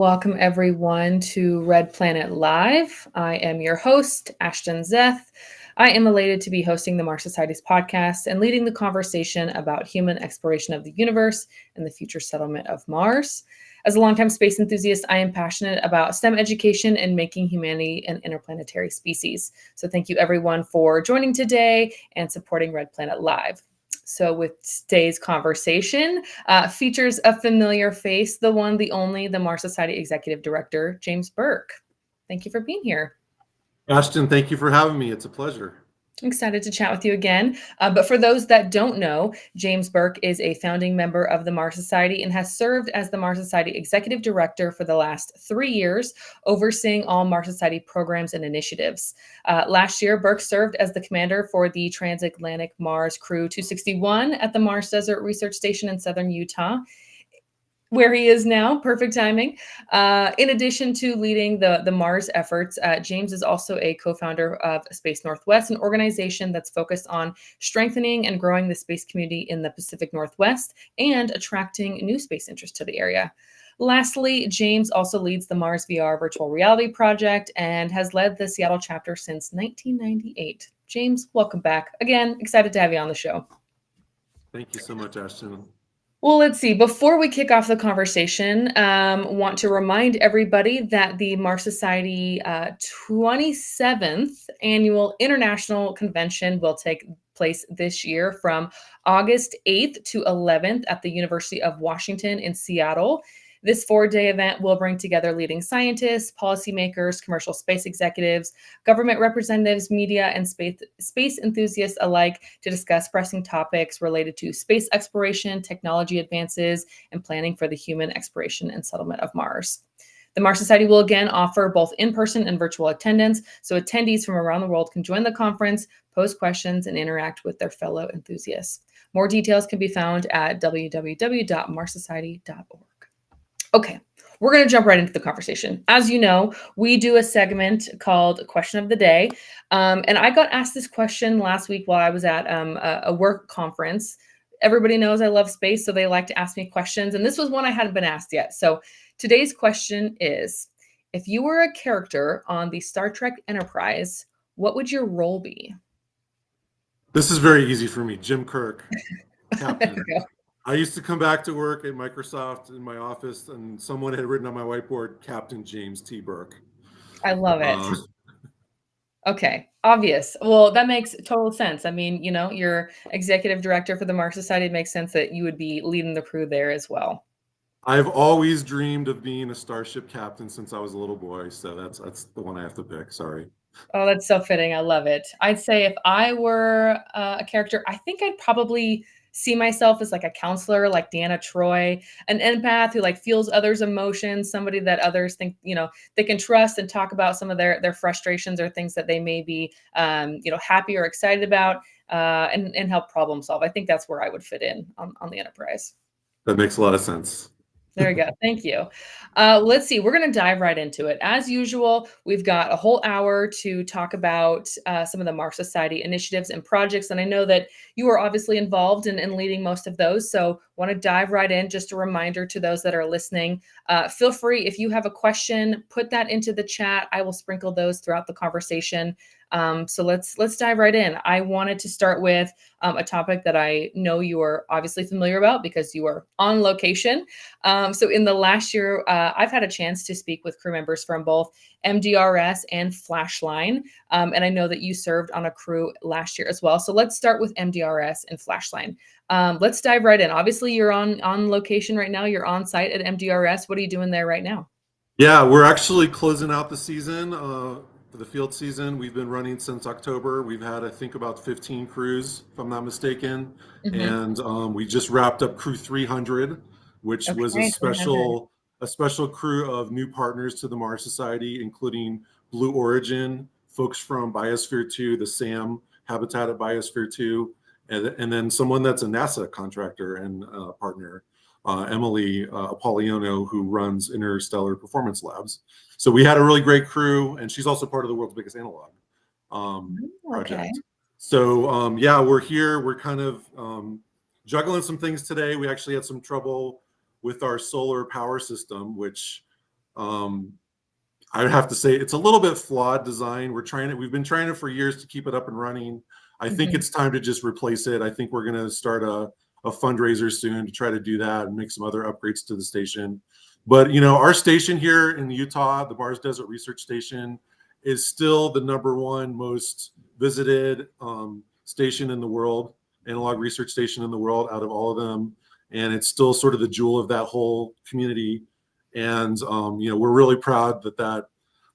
Welcome everyone to Red Planet Live. I am your host, Ashton Zeth. I am elated to be hosting the Mars Society's podcast and leading the conversation about human exploration of the universe and the future settlement of Mars. As a longtime space enthusiast, I am passionate about STEM education and making humanity an interplanetary species. So thank you everyone for joining today and supporting Red Planet Live. So with today's conversation, features a familiar face, the one, the only, the Mars Society Executive Director, James Burk. Thank you for being here. Ashton, thank you for having me. It's a pleasure. I'm excited to chat with you again. But for those that don't know, James Burk is a founding member of the Mars Society and has served as the Mars Society Executive Director for the last 3 years, overseeing all Mars Society programs and initiatives. Last year, Burk served as the commander for the Transatlantic Mars Crew 261 at the Mars Desert Research Station in southern Utah, where he is now. Perfect timing. In addition to leading the Mars efforts, James is also a co-founder of Space Northwest, an organization that's focused on strengthening and growing the space community in the Pacific Northwest and attracting new space interest to the area. Lastly, James also leads the Mars VR virtual reality project and has led the Seattle chapter since 1998. James, welcome back. Again, excited to have you on the show. Thank you so much, Ashton. Well, let's see. Before we kick off the conversation, want to remind everybody that the Mars Society 27th Annual International Convention will take place this year from August 8th to 11th at the University of Washington in Seattle. This 4-day event will bring together leading scientists, policymakers, commercial space executives, government representatives, media, and space enthusiasts alike to discuss pressing topics related to space exploration, technology advances, and planning for the human exploration and settlement of Mars. The Mars Society will again offer both in-person and virtual attendance, so attendees from around the world can join the conference, pose questions, and interact with their fellow enthusiasts. More details can be found at www.marssociety.org. Okay, we're going to jump right into the conversation. As you know, we do a segment called Question of the Day. And I got asked this question last week while I was at a work conference. Everybody knows I love space, so they like to ask me questions. And this was one I hadn't been asked yet. So today's question is, if you were a character on the Star Trek Enterprise, what would your role be? This is very easy for me. Jim Kirk, There Captain. we go. I used to come back to work at Microsoft in my office, and someone had written on my whiteboard, Captain James T. Burke. I love it. Okay, obvious. Well, that makes total sense. I mean, you're executive director for the Mars Society. It makes sense that you would be leading the crew there as well. I've always dreamed of being a starship captain since I was a little boy, so that's the one I have to pick. Sorry. Oh, that's so fitting. I love it. I'd say if I were a character, I think I'd probably see myself as like a counselor, like Deanna Troy, an empath who like feels others' emotions, somebody that others think, they can trust and talk about some of their frustrations or things that they may be, happy or excited about, and help problem solve. I think that's where I would fit in on the Enterprise. That makes a lot of sense. There we go. Thank you. Let's see. We're going to dive right into it. As usual, we've got a whole hour to talk about some of the Mars Society initiatives and projects. And I know that you are obviously involved in leading most of those. So want to dive right in. Just a reminder to those that are listening, feel free, if you have a question, put that into the chat. I will sprinkle those throughout the conversation. So let's dive right in. I wanted to start with a topic that I know you are obviously familiar about because you are on location. So in the last year, I've had a chance to speak with crew members from both MDRS and Flashline. And I know that you served on a crew last year as well. So let's start with MDRS and Flashline. Let's dive right in. Obviously, you're on location right now. You're on site at MDRS. What are you doing there right now? Yeah, we're actually closing out the season. For the field season, we've been running since October. We've had, I think, about 15 crews, if I'm not mistaken. Mm-hmm. And we just wrapped up Crew 300, which was a 300. special crew of new partners to the Mars Society, including Blue Origin, folks from Biosphere 2, the SAM habitat at Biosphere 2, and then someone that's a NASA contractor and partner, Emily Apolliono, who runs Interstellar Performance Labs. So we had a really great crew, and she's also part of the world's biggest analog project. Okay. So yeah, we're here. We're kind of juggling some things today. We actually had some trouble with our solar power system, which I would have to say it's a little bit flawed design. We've been trying it for years to keep it up and running. I think it's time to just replace it. I think we're going to start a fundraiser soon to try to do that and make some other upgrades to the station. But, our station here in Utah, the Mars Desert Research Station, is still the #1 most visited station in the world, analog research station in the world out of all of them. And it's still sort of the jewel of that whole community. And, we're really proud that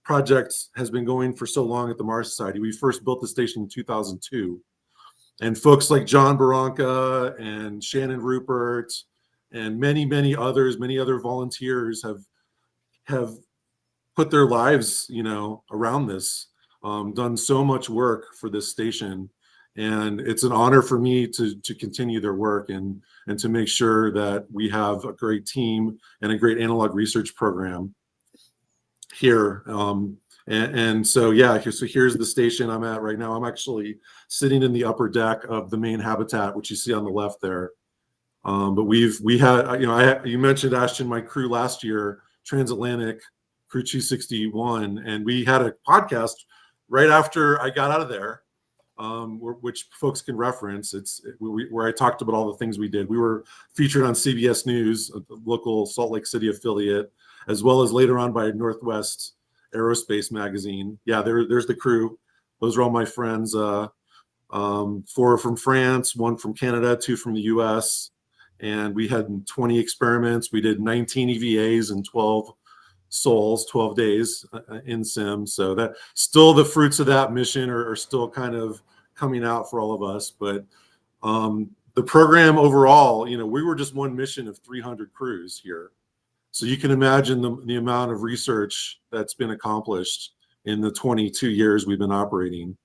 project has been going for so long at the Mars Society. We first built the station in 2002. And folks like John Baranka and Shannon Rupert and many other volunteers have put their lives, around this, done so much work for this station. And it's an honor for me to continue their work and to make sure that we have a great team and a great analog research program here. So here's the station I'm at right now. I'm actually sitting in the upper deck of the main habitat, which you see on the left there. But we had, you mentioned, Ashton, my crew last year, Transatlantic Crew 261, and we had a podcast right after I got out of there, which folks can reference. Where I talked about all the things we did. We were featured on CBS News, a local Salt Lake City affiliate, as well as later on by Northwest Aerospace magazine. Yeah, there's the crew. Those are all my friends. 4 from France, 1 from Canada, 2 from the US. And we had 20 experiments. We did 19 EVAs and 12 sols, 12 days in sim. So that still the fruits of that mission are still kind of coming out for all of us. But the program overall, we were just one mission of 300 crews here. So you can imagine the amount of research that's been accomplished in the 22 years we've been operating.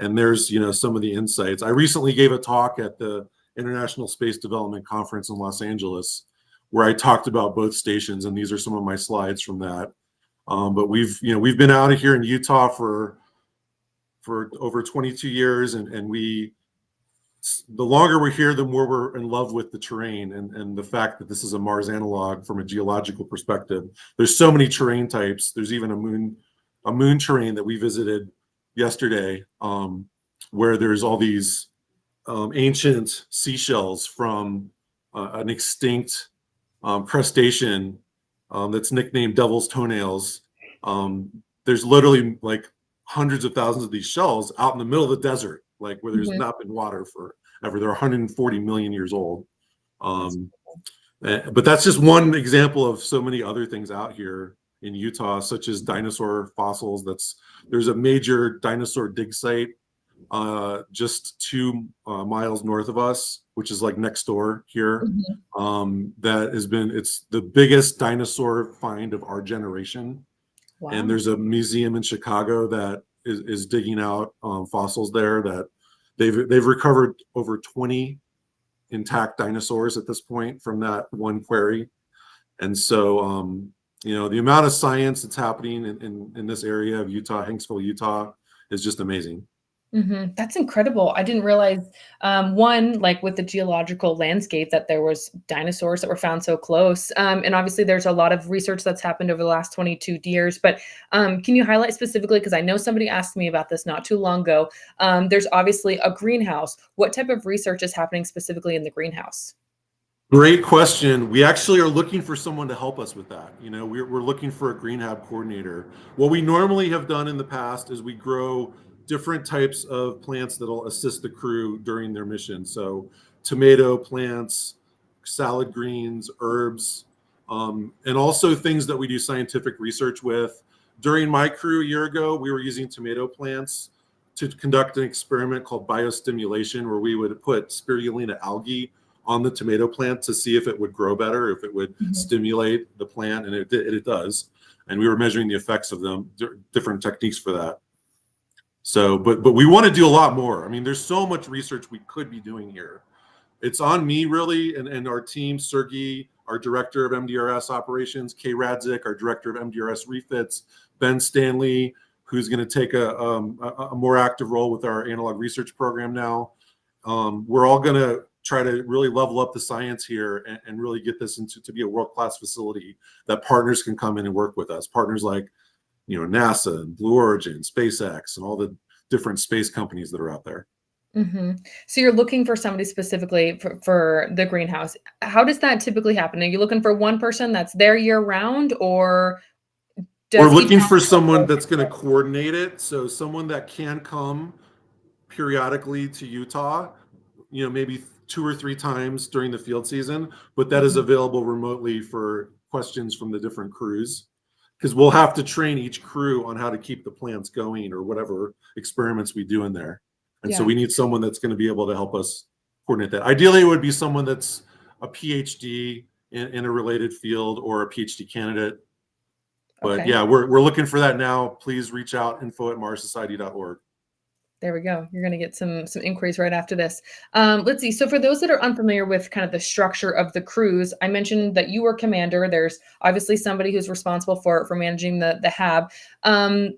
And there's, some of the insights. I recently gave a talk at the International Space Development Conference in Los Angeles, where I talked about both stations, and these are some of my slides from that. But we've been out of here in Utah for over 22 years, and the longer we're here, the more we're in love with the terrain and the fact that this is a Mars analog from a geological perspective. There's so many terrain types. There's even a moon terrain that we visited yesterday, where there's all these ancient seashells from an extinct crustacean that's nicknamed Devil's Toenails. There's literally like hundreds of thousands of these shells out in the middle of the desert, like where there's not been water forever. They're 140 million years old. But that's just one example of so many other things out here in Utah, such as dinosaur fossils. There's a major dinosaur dig site just 2 miles north of us, which is like next door here. It's the biggest dinosaur find of our generation. Wow. And there's a museum in Chicago that is digging out fossils there that they've recovered over 20 intact dinosaurs at this point from that one quarry. And so the amount of science that's happening in this area of Utah, Hanksville, Utah, is just amazing. That's incredible. I didn't realize, one, like with the geological landscape, that there was dinosaurs that were found so close. And obviously there's a lot of research that's happened over the last 22 years, but can you highlight specifically, because I know somebody asked me about this not too long ago, there's obviously a greenhouse. What type of research is happening specifically in the greenhouse? Great question. We actually are looking for someone to help us with that. We're looking for a greenhouse coordinator. What we normally have done in the past is we grow different types of plants that'll assist the crew during their mission. So tomato plants, salad greens, herbs, and also things that we do scientific research with. During my crew a year ago, we were using tomato plants to conduct an experiment called biostimulation, where we would put spirulina algae on the tomato plant to see if it would grow better, if it would stimulate the plant, and it does. And we were measuring the effects of them, different techniques for that. So, but we want to do a lot more. I mean, there's so much research we could be doing here. It's on me, really, and our team, Sergey, our director of MDRS operations, Kay Radzik, our director of MDRS refits, Ben Stanley, who's going to take a more active role with our analog research program now. We're all going to try to really level up the science here and really get this into to be a world-class facility that partners can come in and work with us. Partners like, NASA and Blue Origin, SpaceX, and all the different space companies that are out there. So you're looking for somebody specifically for the greenhouse. How does that typically happen? Are you looking for one person that's there year round, or We're does each looking for house someone that's going to coordinate it. So someone that can come periodically to Utah, maybe 2 or 3 times during the field season, but that is available remotely for questions from the different crews, because we'll have to train each crew on how to keep the plants going or whatever experiments we do in there. And so we need someone that's going to be able to help us coordinate that. Ideally, it would be someone that's a PhD in a related field or a PhD candidate. But Okay. yeah, we're looking for that now. Please reach out, info@marssociety.org. There we go. You're going to get some inquiries right after this. Let's see. So for those that are unfamiliar with kind of the structure of the cruise, I mentioned that you were commander. There's obviously somebody who's responsible for managing the HAB.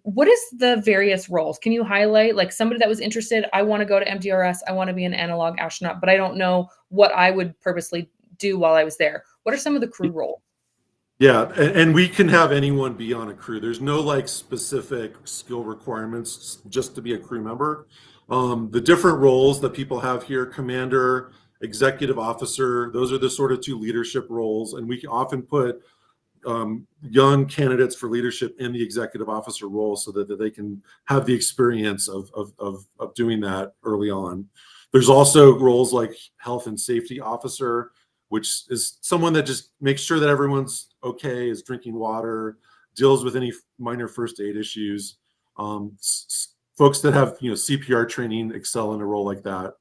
What is the various roles? Can you highlight, like, somebody that was interested? I want to go to MDRS. I want to be an analog astronaut, but I don't know what I would purposely do while I was there. What are some of the crew roles? Yeah, and we can have anyone be on a crew. There's no like specific skill requirements just to be a crew member. The different roles that people have here, commander, executive officer, those are the sort of 2 leadership roles. And we often put young candidates for leadership in the executive officer role so that they can have the experience of doing that early on. There's also roles like health and safety officer, which is someone that just makes sure that everyone's okay, is drinking water, deals with any minor first aid issues. Folks that have CPR training excel in a role like that.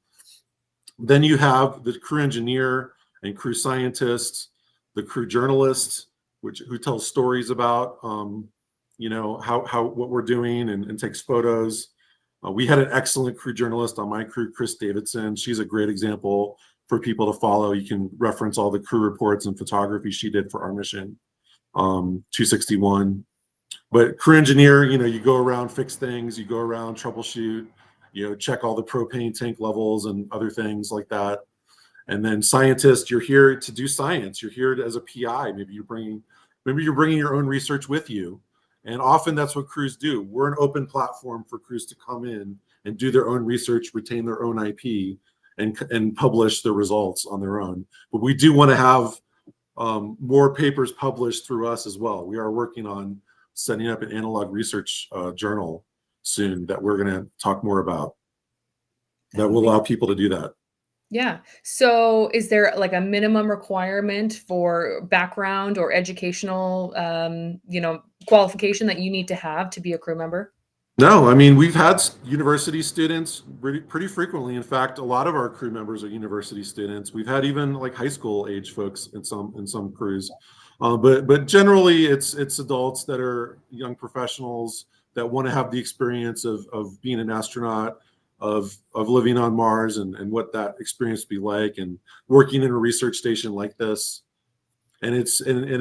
Then you have the crew engineer and crew scientist, the crew journalist, who tells stories about how what we're doing and takes photos. We had an excellent crew journalist on my crew, Chris Davidson. She's a great example for people to follow. You can reference all the crew reports and photography she did for our mission 261. But crew engineer, you go around, fix things, you go around, troubleshoot, check all the propane tank levels and other things like that. And then scientist, you're here to do science. You're here as a PI. Maybe you're bringing your own research with you. And often that's what crews do. We're an open platform for crews to come in and do their own research, retain their own IP, and publish the results on their own. But we do want to have more papers published through us as well. We are working on setting up an analog research journal soon that we're going to talk more about. That will allow people to do that. Yeah. So is there like a minimum requirement for background or educational, qualification that you need to have to be a crew member? No, I mean, we've had university students pretty frequently. In fact, a lot of our crew members are university students. We've had even like high school age folks in some crews, but generally it's adults that are young professionals that want to have the experience of being an astronaut, of living on Mars and what that experience would be like, and working in a research station like this. And it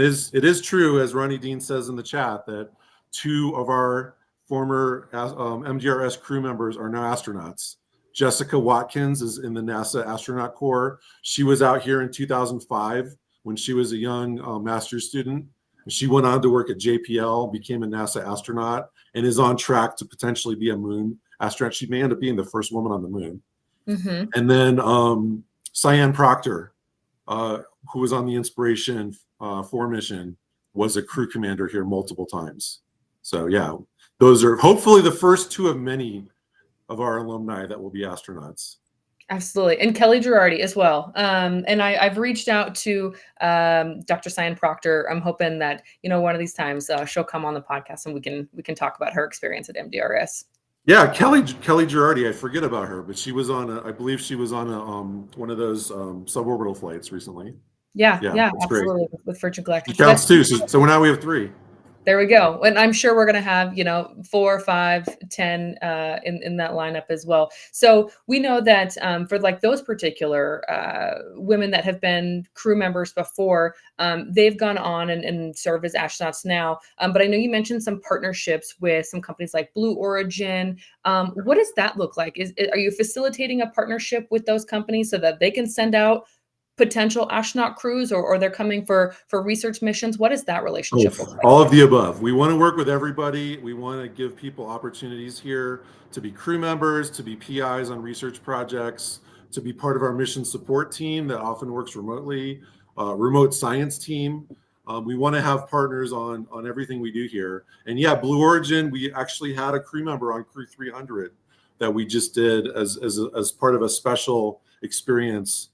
is true, as Ronnie Dean says in the chat, that 2 of our former MDRS crew members are now astronauts. Jessica Watkins is in the NASA Astronaut Corps. She was out here in 2005 when she was a young master's student. She went on to work at JPL, became a NASA astronaut, and is on track to potentially be a moon astronaut. She may end up being the first woman on the moon. And then Cyan Proctor, who was on the Inspiration 4 mission, was a crew commander here multiple times. So yeah, those are hopefully the first 2 of many of our alumni that will be astronauts. Absolutely. And Kelly Girardi as well. And I've reached out to Dr. Cyan Proctor. I'm hoping that, one of these times she'll come on the podcast and we can talk about her experience at MDRS. Yeah, Kelly Girardi, I forget about her, but she was I believe she was on one of those suborbital flights recently. Yeah, that's absolutely. great. With Virgin Galactic. She counts too. So now we have 3. There we go. And I'm sure we're going to have, 4, 5, 10 in that lineup as well. So we know that for like those particular women that have been crew members before, they've gone on and serve as astronauts now. But I know you mentioned some partnerships with some companies like Blue Origin. What does that look like? Are you facilitating a partnership with those companies so that they can send out potential astronaut crews, or they're coming for research missions? What does that relationship look like? All of the above. We want to work with everybody. We want to give people opportunities here to be crew members, to be PIs on research projects, to be part of our mission support team that often works remotely, remote science team. We want to have partners on everything we do here. And yeah, Blue Origin, we actually had a crew member on Crew 300 that we just did as part of a special experience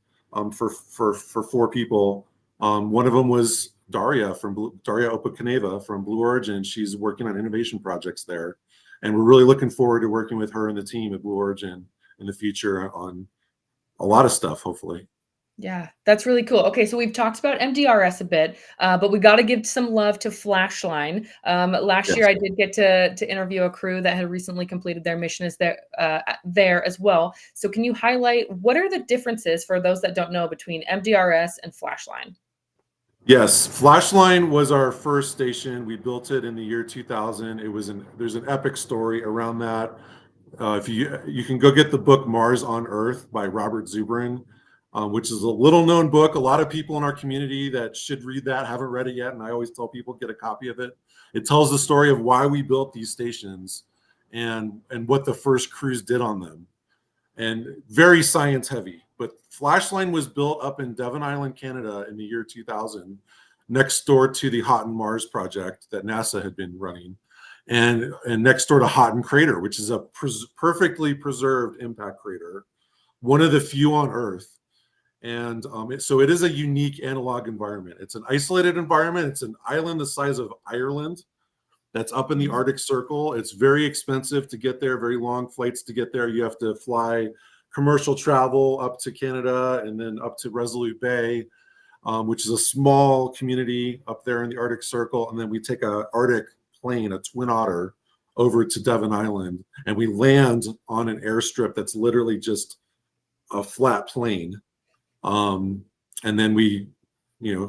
for 4 people. One of them was Daria Opakaneva from Blue Origin. She's working on innovation projects there, and we're really looking forward to working with her and the team at Blue Origin in the future on a lot of stuff, hopefully. Yeah, that's really cool. Okay, so we've talked about MDRS a bit, but we got to give some love to Flashline. Last year, Yes. I did get to interview a crew that had recently completed their mission there as well. So, can you highlight what are the differences for those that don't know between MDRS and Flashline? Yes, Flashline was our first station. We built it in the year 2000. There's an epic story around that. If you can go get the book Mars on Earth by Robert Zubrin, which is a little known book. A lot of people in our community that should read that haven't read it yet, and I always tell people get a copy of it. It tells the story of why we built these stations and what the first crews did on them, and very science heavy. But Flashline was built up in Devon Island, Canada in the year 2000, next door to the Houghton Mars project that NASA had been running, and next door to Houghton Crater, which is a perfectly preserved impact crater, one of the few on Earth. And so it is a unique analog environment. It's an isolated environment. It's an island the size of Ireland that's up in the Arctic Circle. It's very expensive to get there, very long flights to get there. You have to fly commercial travel up to Canada and then up to Resolute Bay, which is a small community up there in the Arctic Circle. And then we take a Arctic plane, a Twin Otter, over to Devon Island, and we land on an airstrip that's literally just a flat plane. And then we,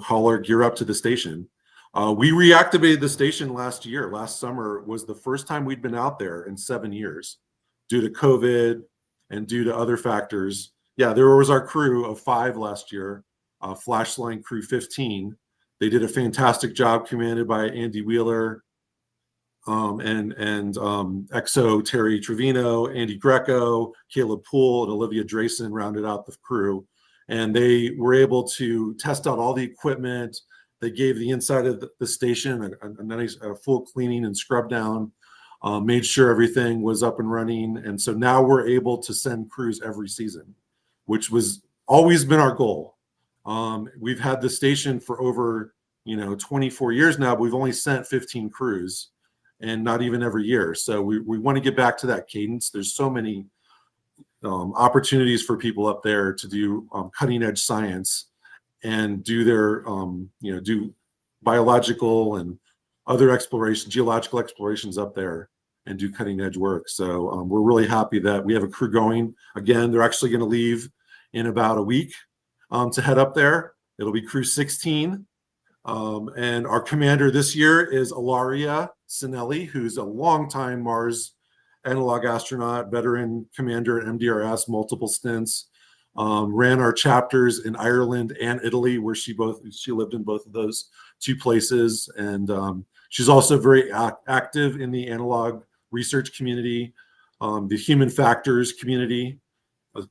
haul our gear up to the station. We reactivated the station last year. Last summer was the first time we'd been out there in 7 years due to COVID and due to other factors. Yeah, there was our crew of 5 last year, Flashline Crew 15. They did a fantastic job, commanded by Andy Wheeler and XO Terry Trevino, Andy Greco, Caleb Poole, and Olivia Drayson rounded out the crew. And they were able to test out all the equipment. They gave the inside of the station a nice full cleaning and scrub down, made sure everything was up and running. And so now we're able to send crews every season, which was always been our goal. We've had the station for over 24 years now, but we've only sent 15 crews, and not even every year. So we want to get back to that cadence. There's so many opportunities for people up there to do cutting edge science and do their do biological and other geological explorations up there and do cutting edge work. So we're really happy that we have a crew going. Again, they're actually going to leave in about a week to head up there. It'll be Crew 16. And our commander this year is Ilaria Sinelli, who's a longtime Mars analog astronaut, veteran commander at MDRS, multiple stints, ran our chapters in Ireland and Italy, where she lived in both of those 2 places. And she's also very active in the analog research community, the human factors community,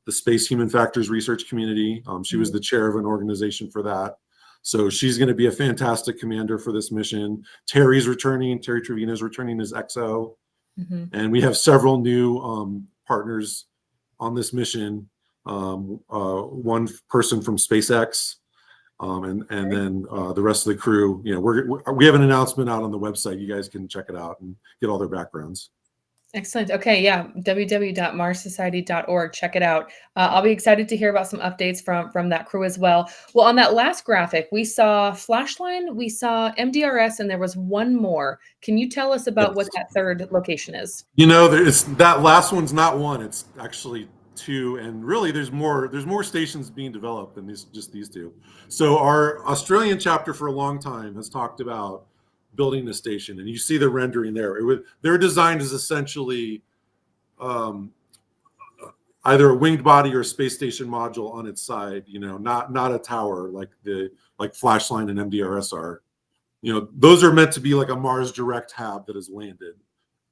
the space human factors research community. She was the chair of an organization for that. So she's going to be a fantastic commander for this mission. Terry's returning. Terry Trevino's returning as XO. And we have several new partners on this mission. One person from SpaceX, and then the rest of the crew. We have an announcement out on the website. You guys can check it out and get all their backgrounds. Excellent. Okay, yeah, www.marssociety.org. Check it out. I'll be excited to hear about some updates from that crew as well. Well, on that last graphic, we saw Flashline, we saw MDRS, and there was one more. Can you tell us about what Yes. that third location is? It's that last one's not one, it's actually two, and really there's more stations being developed than these two. So our Australian chapter for a long time has talked about building the station, and you see the rendering there. Their design is essentially um, either a winged body or a space station module on its side, not a tower like Flashline and MDRS are. Those are meant to be like a Mars direct hab that has landed,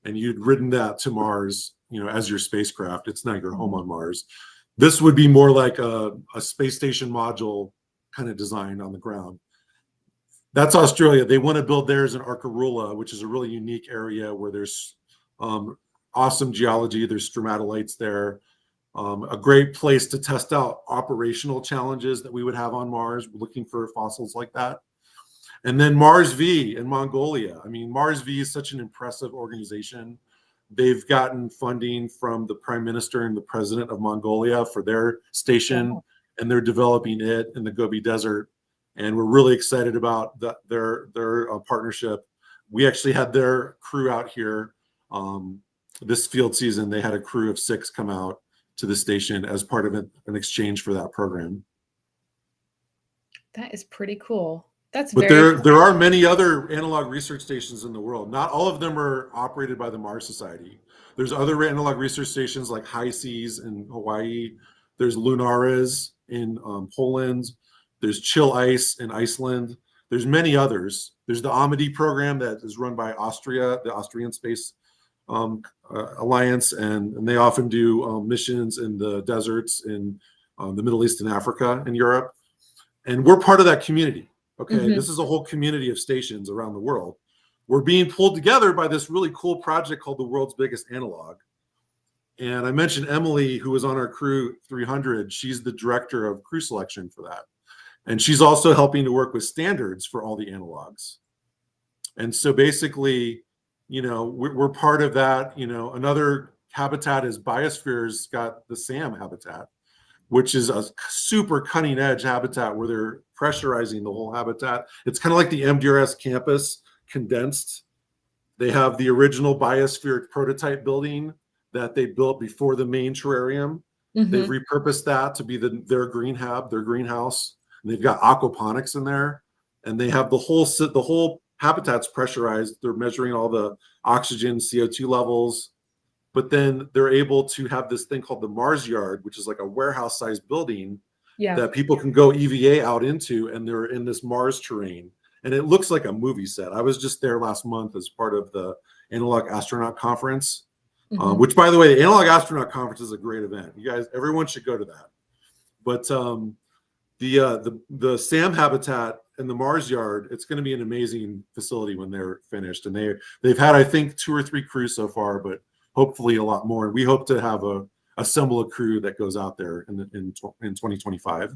and you'd ridden that to Mars, as your spacecraft. It's not your home on Mars. This would be more like a space station module kind of design on the ground. That's Australia. They want to build theirs in Arkarula, which is a really unique area where there's awesome geology. There's stromatolites there. A great place to test out operational challenges that we would have on Mars, looking for fossils like that. And then Mars V in Mongolia. I mean, Mars V is such an impressive organization. They've gotten funding from the prime minister and the president of Mongolia for their station, Wow. and they're developing it in the Gobi Desert. And we're really excited about their partnership. We actually had their crew out here this field season. They had a crew of 6 come out to the station as part of an exchange for that program. That is pretty cool. That's But very there are many other analog research stations in the world. Not all of them are operated by the Mars Society. There's other analog research stations like High Seas in Hawaii. There's Lunares in Poland. There's Chill Ice in Iceland. There's many others. There's the Amity program that is run by Austria, the Austrian Space Alliance, and they often do missions in the deserts in the Middle East and Africa and Europe. And we're part of that community. Okay, this is a whole community of stations around the world. We're being pulled together by this really cool project called the World's Biggest Analog. And I mentioned Emily, who was on our crew 300. She's the director of crew selection for that. And she's also helping to work with standards for all the analogs. And so basically, we're part of that. Another habitat is Biosphere's got the SAM habitat, which is a super cutting edge habitat where they're pressurizing the whole habitat. It's kind of like the MDRS campus condensed. They have the original Biosphere prototype building that they built before the main terrarium. They've repurposed that to be their green hab, their greenhouse. And they've got aquaponics in there, and they have the whole habitat's pressurized. They're measuring all the oxygen, CO2 levels. But then they're able to have this thing called the Mars Yard, which is like a warehouse-sized building that people can go EVA out into, and they're in this Mars terrain. And it looks like a movie set. I was just there last month as part of the Analog Astronaut Conference, which, by the way, the Analog Astronaut Conference is a great event. You guys, everyone should go to that. But the SAM habitat and the Mars Yard, it's going to be an amazing facility when they're finished. And they've had, I think, 2 or 3 crews so far, but hopefully a lot more. And we hope to have assemble a crew that goes out there in 2025.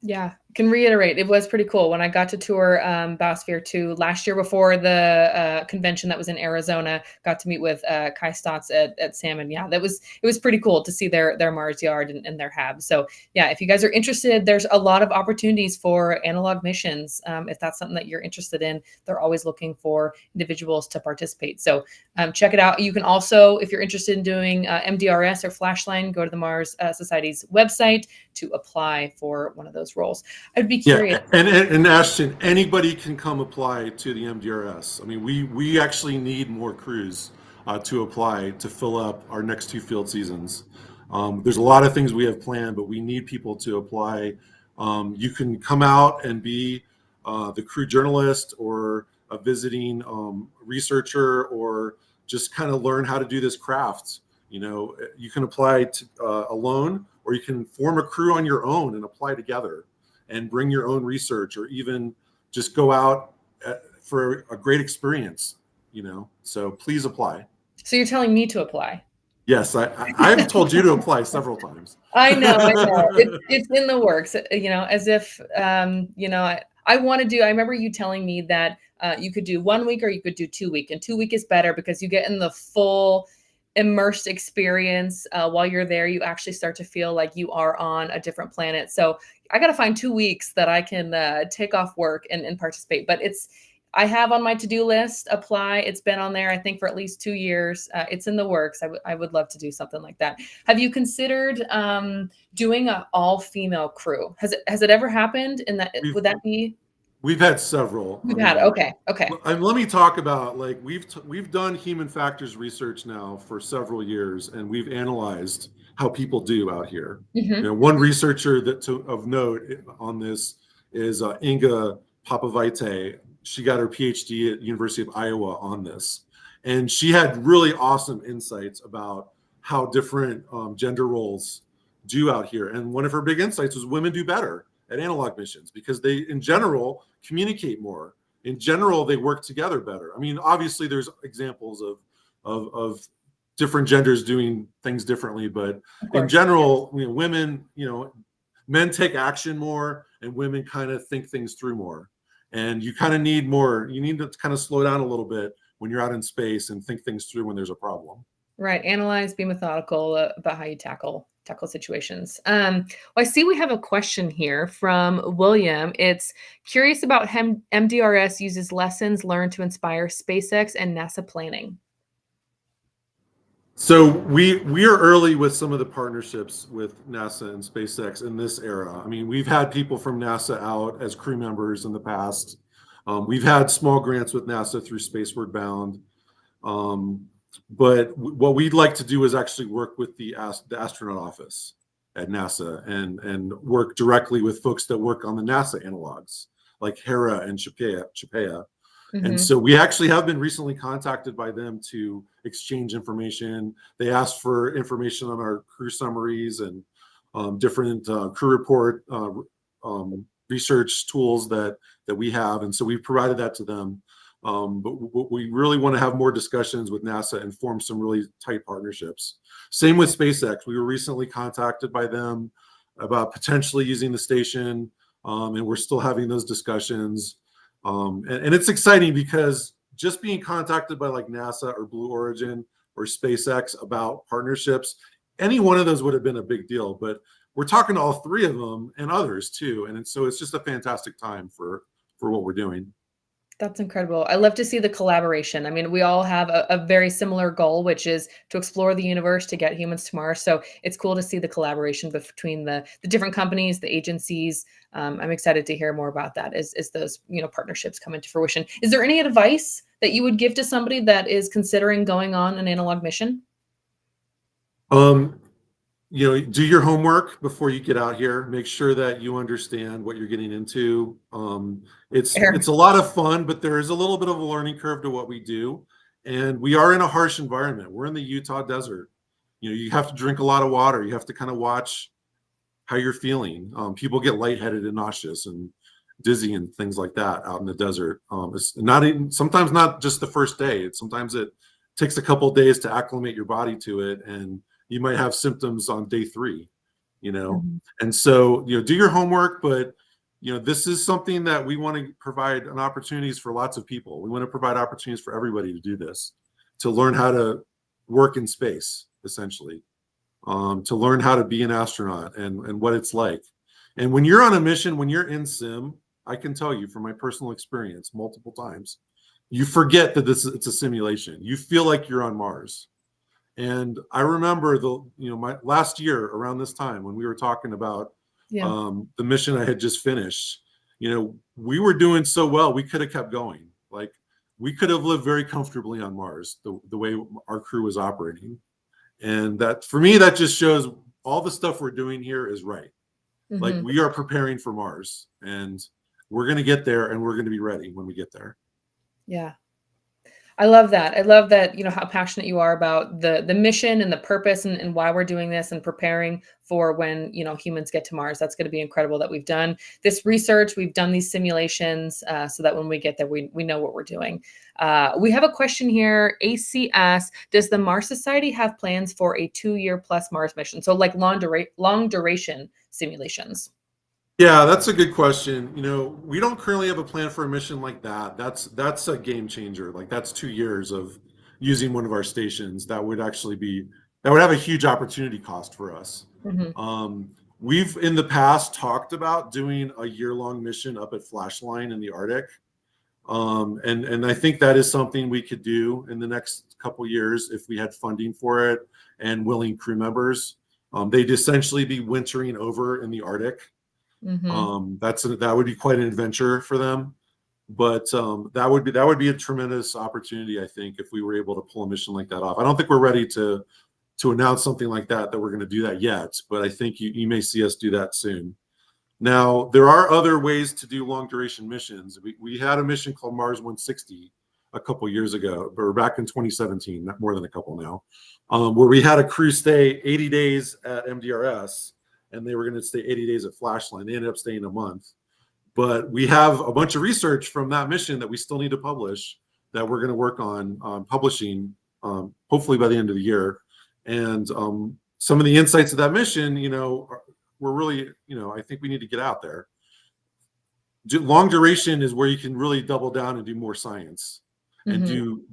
Yeah, can reiterate, it was pretty cool when I got to tour Biosphere 2 last year before the convention that was in Arizona. Got to meet with Kai Stotz at Salmon. Yeah, it was pretty cool to see their Mars Yard and their hab. So yeah, if you guys are interested, there's a lot of opportunities for analog missions. If that's something that you're interested in, they're always looking for individuals to participate. So check it out. You can also, if you're interested in doing MDRS or Flashline, go to the Mars Society's website to apply for one of those roles. I'd be curious. Yeah, and Ashton, anybody can come apply to the MDRS. I mean, we actually need more crews to apply to fill up our next 2 field seasons. There's a lot of things we have planned, but we need people to apply. You can come out and be the crew journalist or a visiting researcher, or just kind of learn how to do this craft. You can apply to, alone, or you can form a crew on your own and apply together and bring your own research, or even just go out for a great experience, so please apply. So you're telling me to apply? Yes, I've told you to apply several times. I know. It's in the works, as if, I want to do, I remember you telling me that you could do 1 week or you could do 2 week, and 2 week is better because you get in the full immersed experience while you're there. You actually start to feel like you are on a different planet. So I got to find 2 weeks that I can take off work and participate. But I have on my to-do list, apply. It's been on there, I think, for at least 2 years. It's in the works. I would love to do something like that. Have you considered doing an all-female crew? Has it ever happened? And that We've would that be? we've had several. I You've had mean, okay, okay. and let me talk about, like, we've done human factors research now for several years, and we've analyzed how people do out here. Hmm. One researcher of note on this is Inga Papavite. She got her PhD at University of Iowa on this, and she had really awesome insights about how different gender roles do out here. And one of her big insights was women do better at analog missions because they, in general, communicate more. In general, they work together better. I mean, obviously, there's examples of different genders doing things differently, but Of in course. general, women, men take action more, and women kind of think things through more. And you kind of need more. You need to kind of slow down a little bit when you're out in space and think things through when there's a problem. Right. Analyze, be methodical about how you tackle situations. Well, I see we have a question here from William. It's curious about how MDRS uses lessons learned to inspire SpaceX and NASA planning. So we are early with some of the partnerships with NASA and SpaceX in this era. I mean, we've had people from NASA out as crew members in the past. We've had small grants with NASA through Spaceward Bound. But what we'd like to do is actually work with the astronaut office at NASA and work directly with folks that work on the NASA analogs, like Hera and Chapea. And Hmm. so we actually have been recently contacted by them to exchange information. They asked for information on our crew summaries and different crew report research tools that we have. And so we've provided that to them. But we really want to have more discussions with NASA and form some really tight partnerships. Same with SpaceX. We were recently contacted by them about potentially using the station, and we're still having those discussions. And it's exciting because just being contacted by like NASA or Blue Origin or SpaceX about partnerships, any one of those would have been a big deal. But we're talking to all three of them and others too, and so it's just a fantastic time for what we're doing. That's incredible. I love to see the collaboration. I mean, we all have a very similar goal, which is to explore the universe to get humans to Mars. So it's cool to see the collaboration between the different companies, the agencies. I'm excited to hear more about that as those partnerships come into fruition. Is there any advice that you would give to somebody that is considering going on an analog mission? Um, do your homework before you get out here. Make sure that you understand what you're getting into. It's Fair. a lot of fun, but there is a little bit of a learning curve to what we do, and we are in a harsh environment. We're in the Utah desert. You have to drink a lot of water. You have to kind of watch how you're feeling. People get lightheaded and nauseous and dizzy and things like that out in the desert. It's not even sometimes not just the first day. Sometimes it takes a couple of days to acclimate your body to it, and you might have symptoms on day 3. Mhm. And so do your homework, but this is something that we want to provide an opportunities for lots of people. We want to provide opportunities for everybody to do this, to learn how to work in space, essentially, to learn how to be an astronaut and what it's like. And when you're on a mission, when you're in sim, I can tell you from my personal experience multiple times, you forget that it's a simulation. You feel like you're on Mars. And I remember my last year around this time when we were talking about Yeah. the mission I had just finished. We were doing so well, we could have kept going. Like we could have lived very comfortably on Mars, the way our crew was operating. And that, for me, that just shows all the stuff we're doing here is right. Like Hmm. we are preparing for Mars, and we're going to get there, and we're going to be ready when we get there. Yeah. I love that. I love that, how passionate you are about the mission and the purpose and why we're doing this and preparing for when, humans get to Mars. That's going to be incredible that we've done this research. We've done these simulations so that when we get there, we know what we're doing. We have a question here. ACS, does the Mars Society have plans for a 2-year plus Mars mission? So like long duration simulations. Yeah, that's a good question. We don't currently have a plan for a mission like that. That's a game changer. Like that's 2 years of using one of our stations, that would have a huge opportunity cost for us. We've in the past talked about doing a year-long mission up at Flashline in the Arctic. And I think that is something we could do in the next couple years if we had funding for it and willing crew members. They'd essentially be wintering over in the Arctic. That would be quite an adventure for them. But that would be a tremendous opportunity, I think, if we were able to pull a mission like that off. I don't think we're ready to announce something like that we're going to do that yet, but I think you may see us do that soon. Now, there are other ways to do long duration missions. We had a mission called Mars 160 a couple years ago, or back in 2017, not more than a couple now, where we had a crew stay 80 days at MDRS, and they were going to stay 80 days at Flashline. They ended up staying a month. But we have a bunch of research from that mission that we still need to publish that we're going to work on publishing, hopefully by the end of the year. And some of the insights of that mission, we're really, I think we need to get out there. Long duration is where you can really double down and do more science and do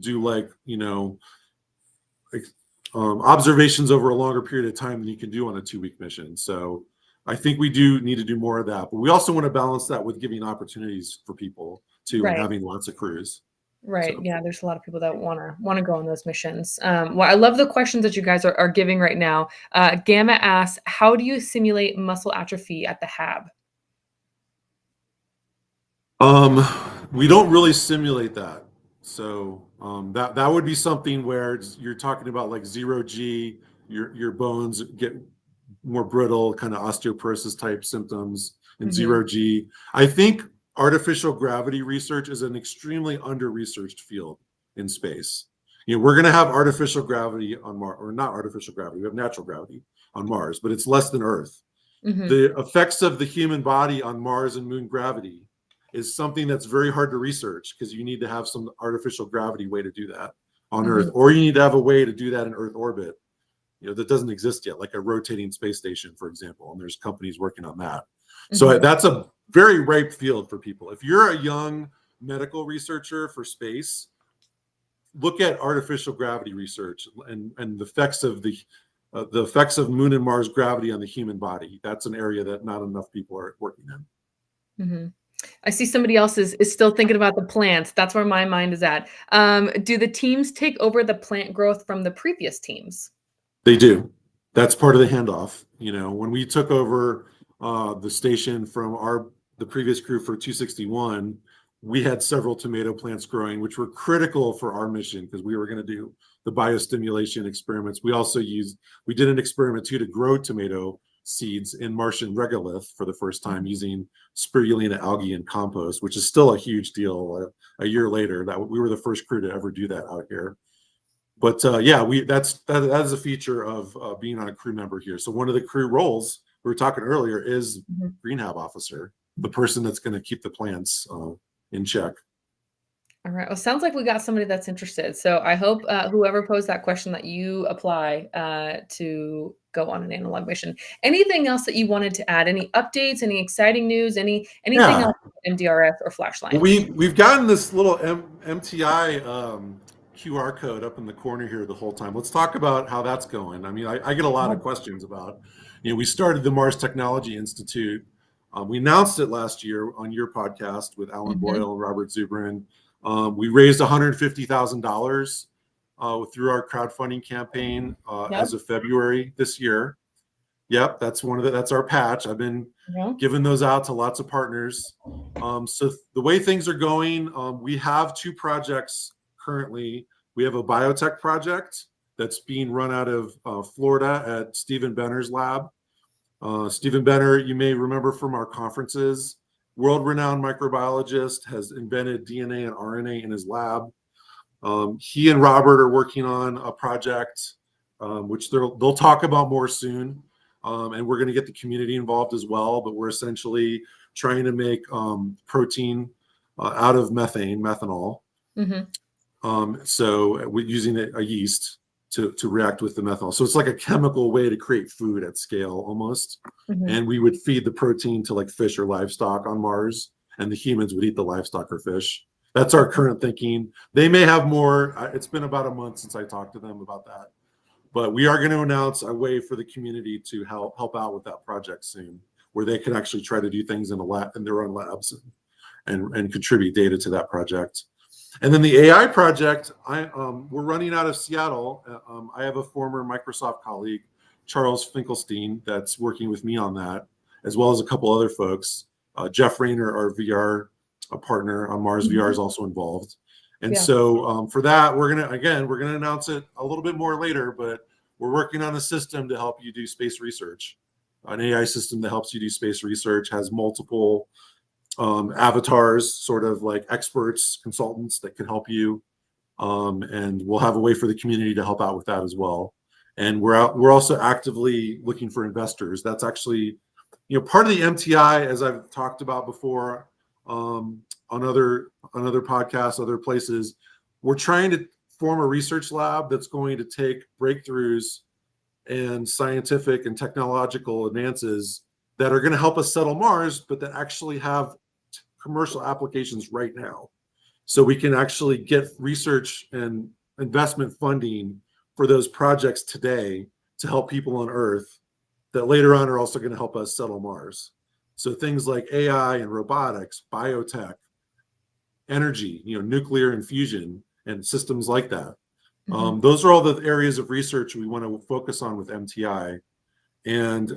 observations over a longer period of time than you can do on a 2-week mission. So I think we do need to do more of that, but we also want to balance that with giving opportunities for people too, and having lots of crews. Right. So. Yeah. There's a lot of people that want to go on those missions. Well, I love the questions that you guys are giving right now. Gamma asks, how do you simulate muscle atrophy at the HAB? We don't really simulate that. So that would be something where you're talking about like 0G, your bones get more brittle, kind of osteoporosis type symptoms in 0G. I think artificial gravity research is an extremely under-researched field in space. We're going to have artificial gravity on Mars, or not artificial gravity, we have natural gravity on Mars, but it's less than Earth. The effects of the human body on Mars and moon gravity is something that's very hard to research because you need to have some artificial gravity way to do that on Earth, or you need to have a way to do that in Earth orbit, that doesn't exist yet, like a rotating space station, for example, and there's companies working on that. So that's a very ripe field for people. If you're a young medical researcher for space, look at artificial gravity research and the effects of Moon and Mars gravity on the human body. That's an area that not enough people are working in. I see somebody else is still thinking about the plants. That's where my mind is at. Do the teams take over the plant growth from the previous teams? They do. That's part of the handoff. When we took over the station from the previous crew for 261, we had several tomato plants growing, which were critical for our mission because we were going to do the biostimulation experiments. We did an experiment too to grow tomato seeds in Martian regolith for the first time using spirulina algae and compost, which is still a huge deal. A year later, that we were the first crew to ever do that out here. But that is a feature of being on a crew member here. So one of the crew roles we were talking earlier is greenhouse officer, the person that's going to keep the plants in check. All right. Well, sounds like we got somebody that's interested. So I hope whoever posed that question that you apply to go on an analog mission. Anything else that you wanted to add? Any updates? Any exciting news? Anything else with MDRS or Flashline? Well, we've gotten this little MTI QR code up in the corner here the whole time. Let's talk about how that's going. I mean, I get a lot of questions about. We started the Mars Technology Institute. We announced it last year on your podcast with Alan Boyle and Robert Zubrin. We raised $150,000 through our crowdfunding campaign as of February this year. Yep, that's our patch. I've been giving those out to lots of partners. So the way things are going, we have 2 projects currently. We have a biotech project that's being run out of Florida at Stephen Benner's lab. Stephen Benner, you may remember from our conferences, world-renowned microbiologist, has invented DNA and RNA in his lab. He and Robert are working on a project which they'll talk about more soon, and we're going to get the community involved as well. But we're essentially trying to make protein out of methanol. So we're using a yeast to react with the methanol. So it's like a chemical way to create food at scale almost. And we would feed the protein to like fish or livestock on Mars, and the humans would eat the livestock or fish. That's our current thinking. They may have more. It's been about a month since I talked to them about that. But we are going to announce a way for the community to help out with that project soon, where they can actually try to do things in their own labs and contribute data to that project. And then the AI project, we're running out of Seattle. I have a former Microsoft colleague, Charles Finkelstein, that's working with me on that, as well as a couple other folks. Jeff Rayner, our VR partner on Mars VR, is also involved. And so for that, we're gonna announce it a little bit more later, but we're working on a system to help you do space research. An AI system that helps you do space research, has multiple avatars, sort of like experts, consultants that can help you. And we'll have a way for the community to help out with that as well. And we're also actively looking for investors. That's actually, part of the MTI, as I've talked about before, on other podcasts, other places. We're trying to form a research lab that's going to take breakthroughs and scientific and technological advances that are going to help us settle Mars, but that actually have commercial applications right now. So we can actually get research and investment funding for those projects today to help people on Earth that later on are also going to help us settle Mars. So things like AI and robotics, biotech, energy, nuclear and fusion and systems like that. Those are all the areas of research we want to focus on with MTI. And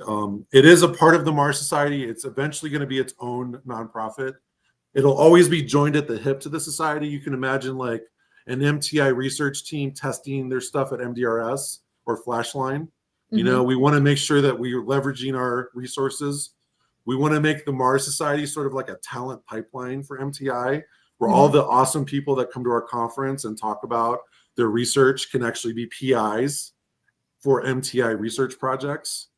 it is a part of the Mars Society. It's eventually going to be its own nonprofit. It'll always be joined at the hip to the society. You can imagine like an MTI research team testing their stuff at MDRS or Flashline. We want to make sure that we are leveraging our resources. We want to make the Mars Society sort of like a talent pipeline for MTI, where all the awesome people that come to our conference and talk about their research can actually be PIs for MTI research projects.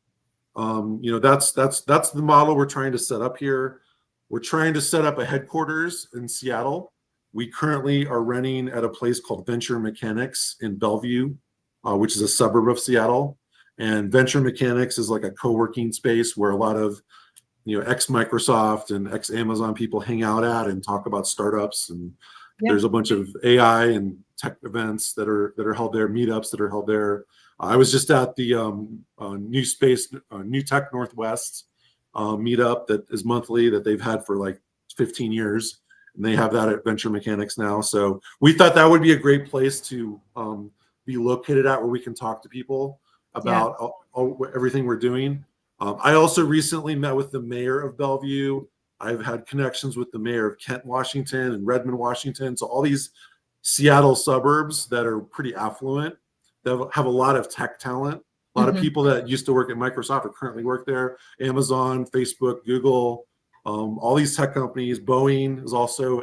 That's the model we're trying to set up here. We're trying to set up a headquarters in Seattle. We currently are renting at a place called Venture Mechanics in Bellevue, which is a suburb of Seattle. And Venture Mechanics is like a co-working space where a lot of ex-Microsoft and ex-Amazon people hang out at and talk about startups. And there's a bunch of AI and tech events that are held there, meetups that are held there. I was just at the New Tech Northwest meetup that is monthly that they've had for like 15 years. And they have that at Venture Mechanics now. So we thought that would be a great place to be located at, where we can talk to people about everything we're doing. I also recently met with the mayor of Bellevue. I've had connections with the mayor of Kent, Washington and Redmond, Washington. So all these Seattle suburbs that are pretty affluent, that have a lot of tech talent. A lot of people that used to work at Microsoft or currently work there. Amazon, Facebook, Google, all these tech companies. Boeing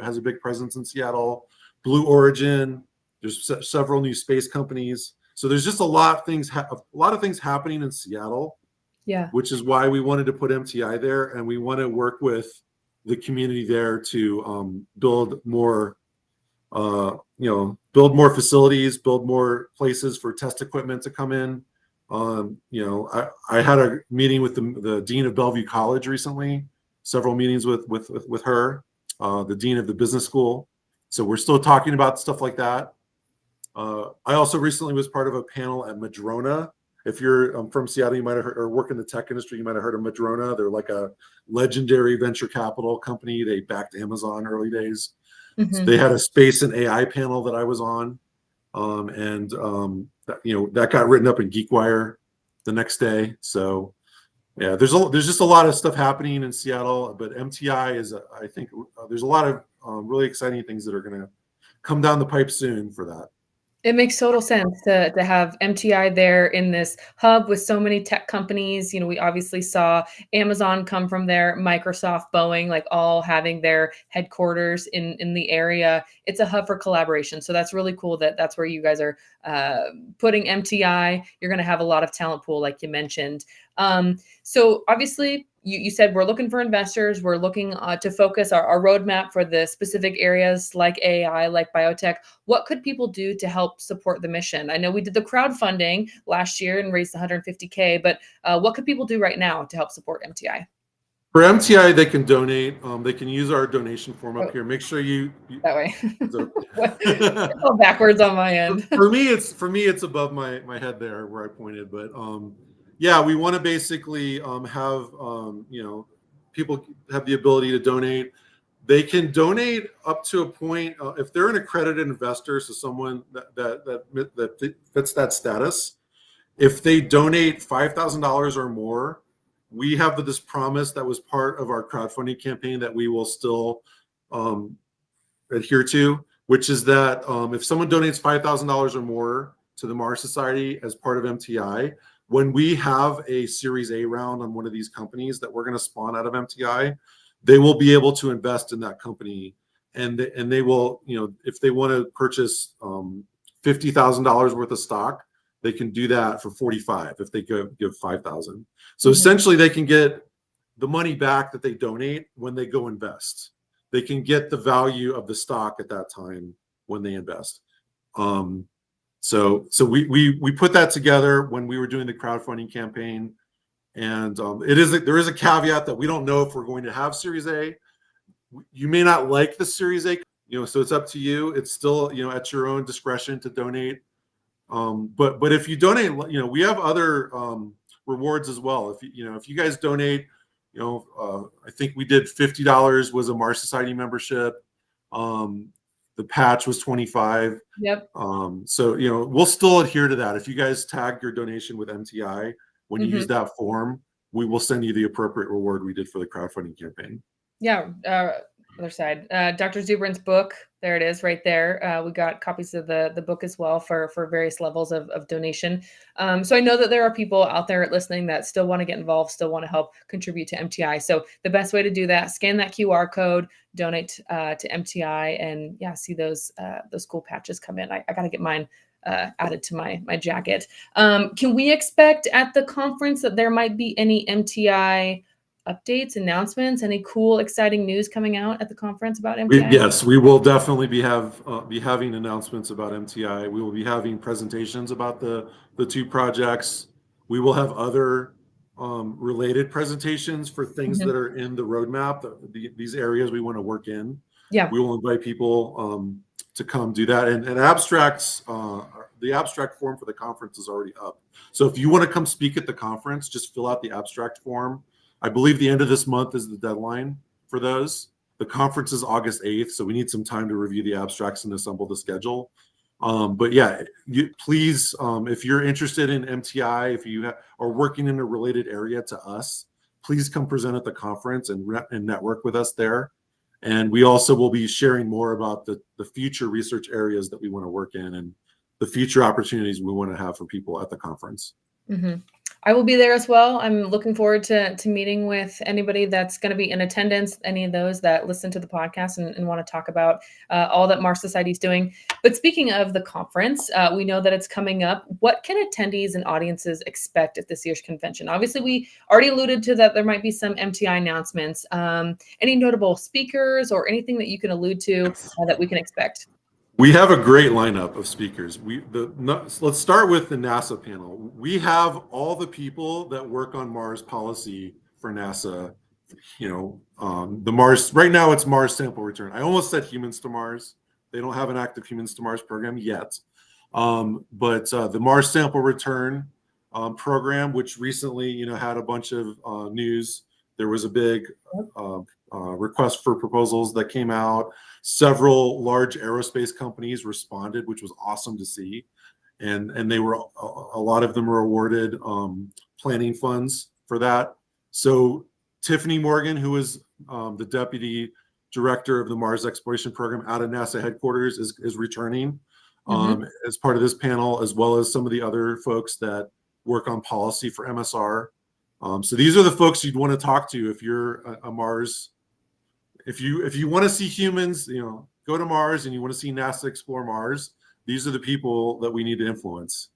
has a big presence in Seattle. Blue Origin. There's several new space companies. So there's just a lot of things happening in Seattle. Yeah. Which is why we wanted to put MTI there, and we want to work with the community there to build more facilities, build more places for test equipment to come in. I had a meeting with the dean of Bellevue College recently, several meetings with her, the dean of the business school. So we're still talking about stuff like that. I also recently was part of a panel at Madrona. If you're from Seattle, you might have heard, or work in the tech industry, you might have heard of Madrona. They're like a legendary venture capital company. They backed Amazon early days. So they had a space and AI panel that I was on. That got written up in GeekWire the next day. So yeah, there's just a lot of stuff happening in Seattle, but MTI I think there's a lot of really exciting things that are going to come down the pipe soon for that. It makes total sense to have MTI there in this hub with so many tech companies. We obviously saw Amazon come from there, Microsoft, Boeing, like all having their headquarters in the area. It's a hub for collaboration. So that's really cool that that's where you guys are putting MTI. You're going to have a lot of talent pool, like you mentioned. So obviously, you said we're looking for investors. We're looking to focus our roadmap for the specific areas like AI, like biotech. What could people do to help support the mission? I know we did the crowdfunding last year and raised $150K, but what could people do right now to help support MTI? For MTI, they can donate. They can use our donation form up Oh, here. Make sure you that way. so, It's all backwards on my end. for me it's above my head there where I pointed, but yeah, we want to basically have people have the ability to donate. They can donate up to a point if they're an accredited investor, so someone that fits that status. If they donate $5,000 or more, we have this promise that was part of our crowdfunding campaign that we will still um, adhere to, which is that if someone donates $5,000 or more to the Mars Society as part of MTI, when we have a Series A round on one of these companies that we're going to spawn out of MTI, they will be able to invest in that company, and they will, if they want to purchase $50,000 worth of stock, they can do that for 45 if they give 5,000. So essentially, they can get the money back that they donate when they go invest. They can get the value of the stock at that time when they invest. So we put that together when we were doing the crowdfunding campaign, and there is a caveat that we don't know if we're going to have Series A. You may not like the Series A, so it's up to you. It's still at your own discretion to donate. But if you donate, we have other rewards as well. If you guys donate, I think we did $50 was a Mars Society membership. The patch was 25. Yep. So we'll still adhere to that. If you guys tag your donation with MTI when you use that form, we will send you the appropriate reward we did for the crowdfunding campaign. Yeah. Other side, Dr. Zubrin's book. There it is, right there. We got copies of the book as well for various levels of donation. So I know that there are people out there listening that still want to get involved, still want to help contribute to MTI. So the best way to do that: scan that QR code, donate to MTI, and see those cool patches come in. I got to get mine added to my jacket. Can we expect at the conference that there might be any MTI updates, announcements, any cool, exciting news coming out at the conference about MTI? Yes, we will definitely be having announcements about MTI. We will be having presentations about the two projects. We will have other related presentations for things that are in the roadmap, these areas we want to work in. Yeah. We will invite people to come do that. And abstracts, the abstract form for the conference is already up. So if you want to come speak at the conference, just fill out the abstract form. I believe the end of this month is the deadline for those. The conference is August 8th, so we need some time to review the abstracts and assemble the schedule. But yeah, please, if you're interested in MTI, if you are working in a related area to us, please come present at the conference and network with us there. And we also will be sharing more about the future research areas that we want to work in and the future opportunities we want to have for people at the conference. I will be there as well. I'm looking forward to meeting with anybody that's going to be in attendance, any of those that listen to the podcast and want to talk about all that Mars Society is doing. But speaking of the conference, we know that it's coming up. What can attendees and audiences expect at this year's convention? Obviously, we already alluded to that there might be some MTI announcements. Any notable speakers or anything that you can allude to that we can expect? We have a great lineup of speakers. Let's start with the NASA panel. We have all the people that work on Mars policy for NASA. The Mars, right now it's Mars sample return. I almost said humans to Mars. They don't have an active humans to Mars program yet. But the Mars sample return program, which recently, had a bunch of news. There was a big request for proposals that came out. Several large aerospace companies responded, which was awesome to see, and they were a lot of them were awarded planning funds for that. So Tiffany Morgan, who is the deputy director of the Mars Exploration Program out of NASA headquarters, is returning as part of this panel, as well as some of the other folks that work on policy for MSR. So these are the folks you'd want to talk to if you're a Mars. If you want to see humans, go to Mars, and you want to see NASA explore Mars, these are the people that we need to influence.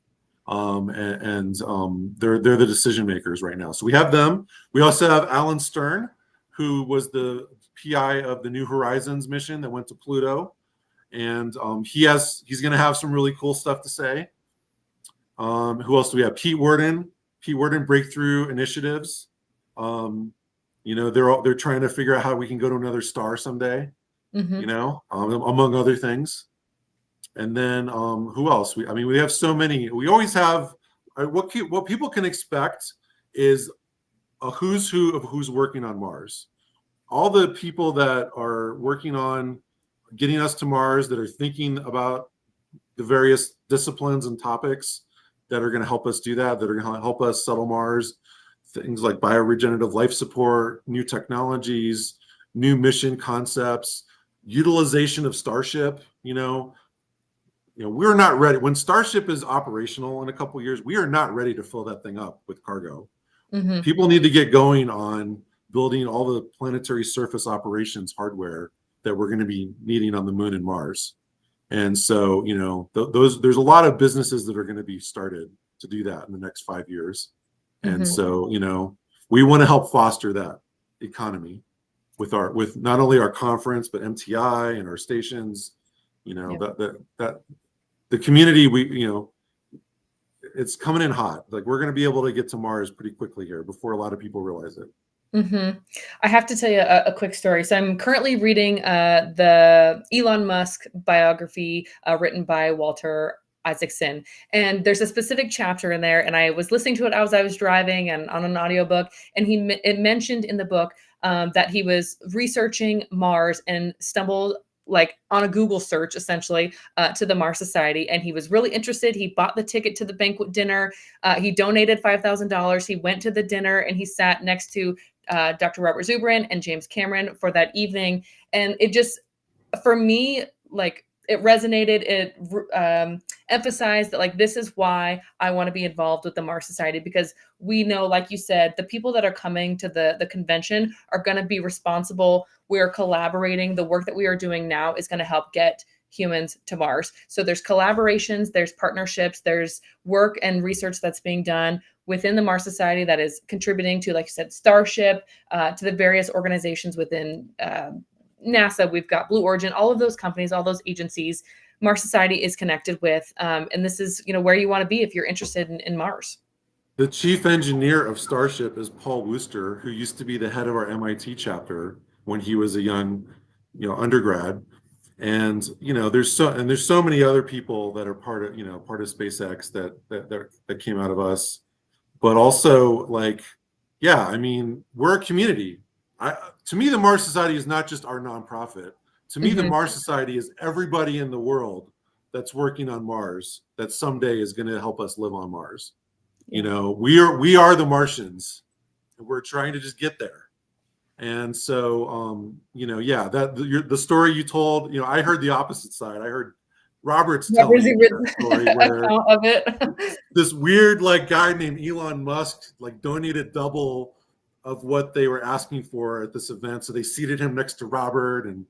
They're the decision makers right now. So we have them. We also have Alan Stern, who was the PI of the New Horizons mission that went to Pluto, and he's going to have some really cool stuff to say. Who else do we have? Pete Worden, Breakthrough Initiatives. they're trying to figure out how we can go to another star someday, Hmm. among other things. And then who else? We have so many. We always have what people can expect is a who's who of who's working on Mars. All the people that are working on getting us to Mars, that are thinking about the various disciplines and topics that are going to help us do that, that are going to help us settle Mars, things like bioregenerative life support, new technologies, new mission concepts, utilization of Starship. We're not ready. When Starship is operational in a couple of years, we are not ready to fill that thing up with cargo. Hmm. People need to get going on building all the planetary surface operations hardware that we're going to be needing on the moon and Mars. And so, there's a lot of businesses that are going to be started to do that in the next 5 years. And Hmm. so, we want to help foster that economy with not only our conference, but MTI and our stations, Yep. that the community, it's coming in hot. Like, we're going to be able to get to Mars pretty quickly here before a lot of people realize it. Hmm. I have to tell you a quick story. So I'm currently reading the Elon Musk biography written by Walter Isaacson, and there's a specific chapter in there. And I was listening to it as I was driving and on an audiobook, and it mentioned in the book that he was researching Mars and stumbled like on a Google search essentially to the Mars Society, and he was really interested. He bought the ticket to the banquet dinner. He donated $5,000. He went to the dinner and he sat next to Dr. Robert Zubrin and James Cameron for that evening. And it just, for me, like it resonated. It emphasized that like this is why I want to be involved with the Mars Society, because we know, like you said, the people that are coming to the convention are going to be responsible. We're collaborating. The work that we are doing now is going to help get humans to Mars. So there's collaborations, there's partnerships, there's work and research that's being done within the Mars Society that is contributing to, like you said, Starship, to the various organizations within NASA. We've got Blue Origin, all of those companies, all those agencies. Mars Society is connected with, and this is where you want to be if you're interested in Mars. The chief engineer of Starship is Paul Wooster, who used to be the head of our MIT chapter when he was a young, undergrad. And there's so many other people that are part of SpaceX that came out of us. But also, like, yeah, we're a community. To me, the Mars Society is not just our nonprofit. To me, the Hmm. Mars Society is everybody in the world that's working on Mars that someday is going to help us live on Mars. Yeah. We are the Martians, and we're trying to just get there. And so, yeah, the story you told, I heard the opposite side. I heard Robert's Yeah, telling there's that story a where account of it. this weird guy named Elon Musk donated double of what they were asking for at this event. So they seated him next to Robert, and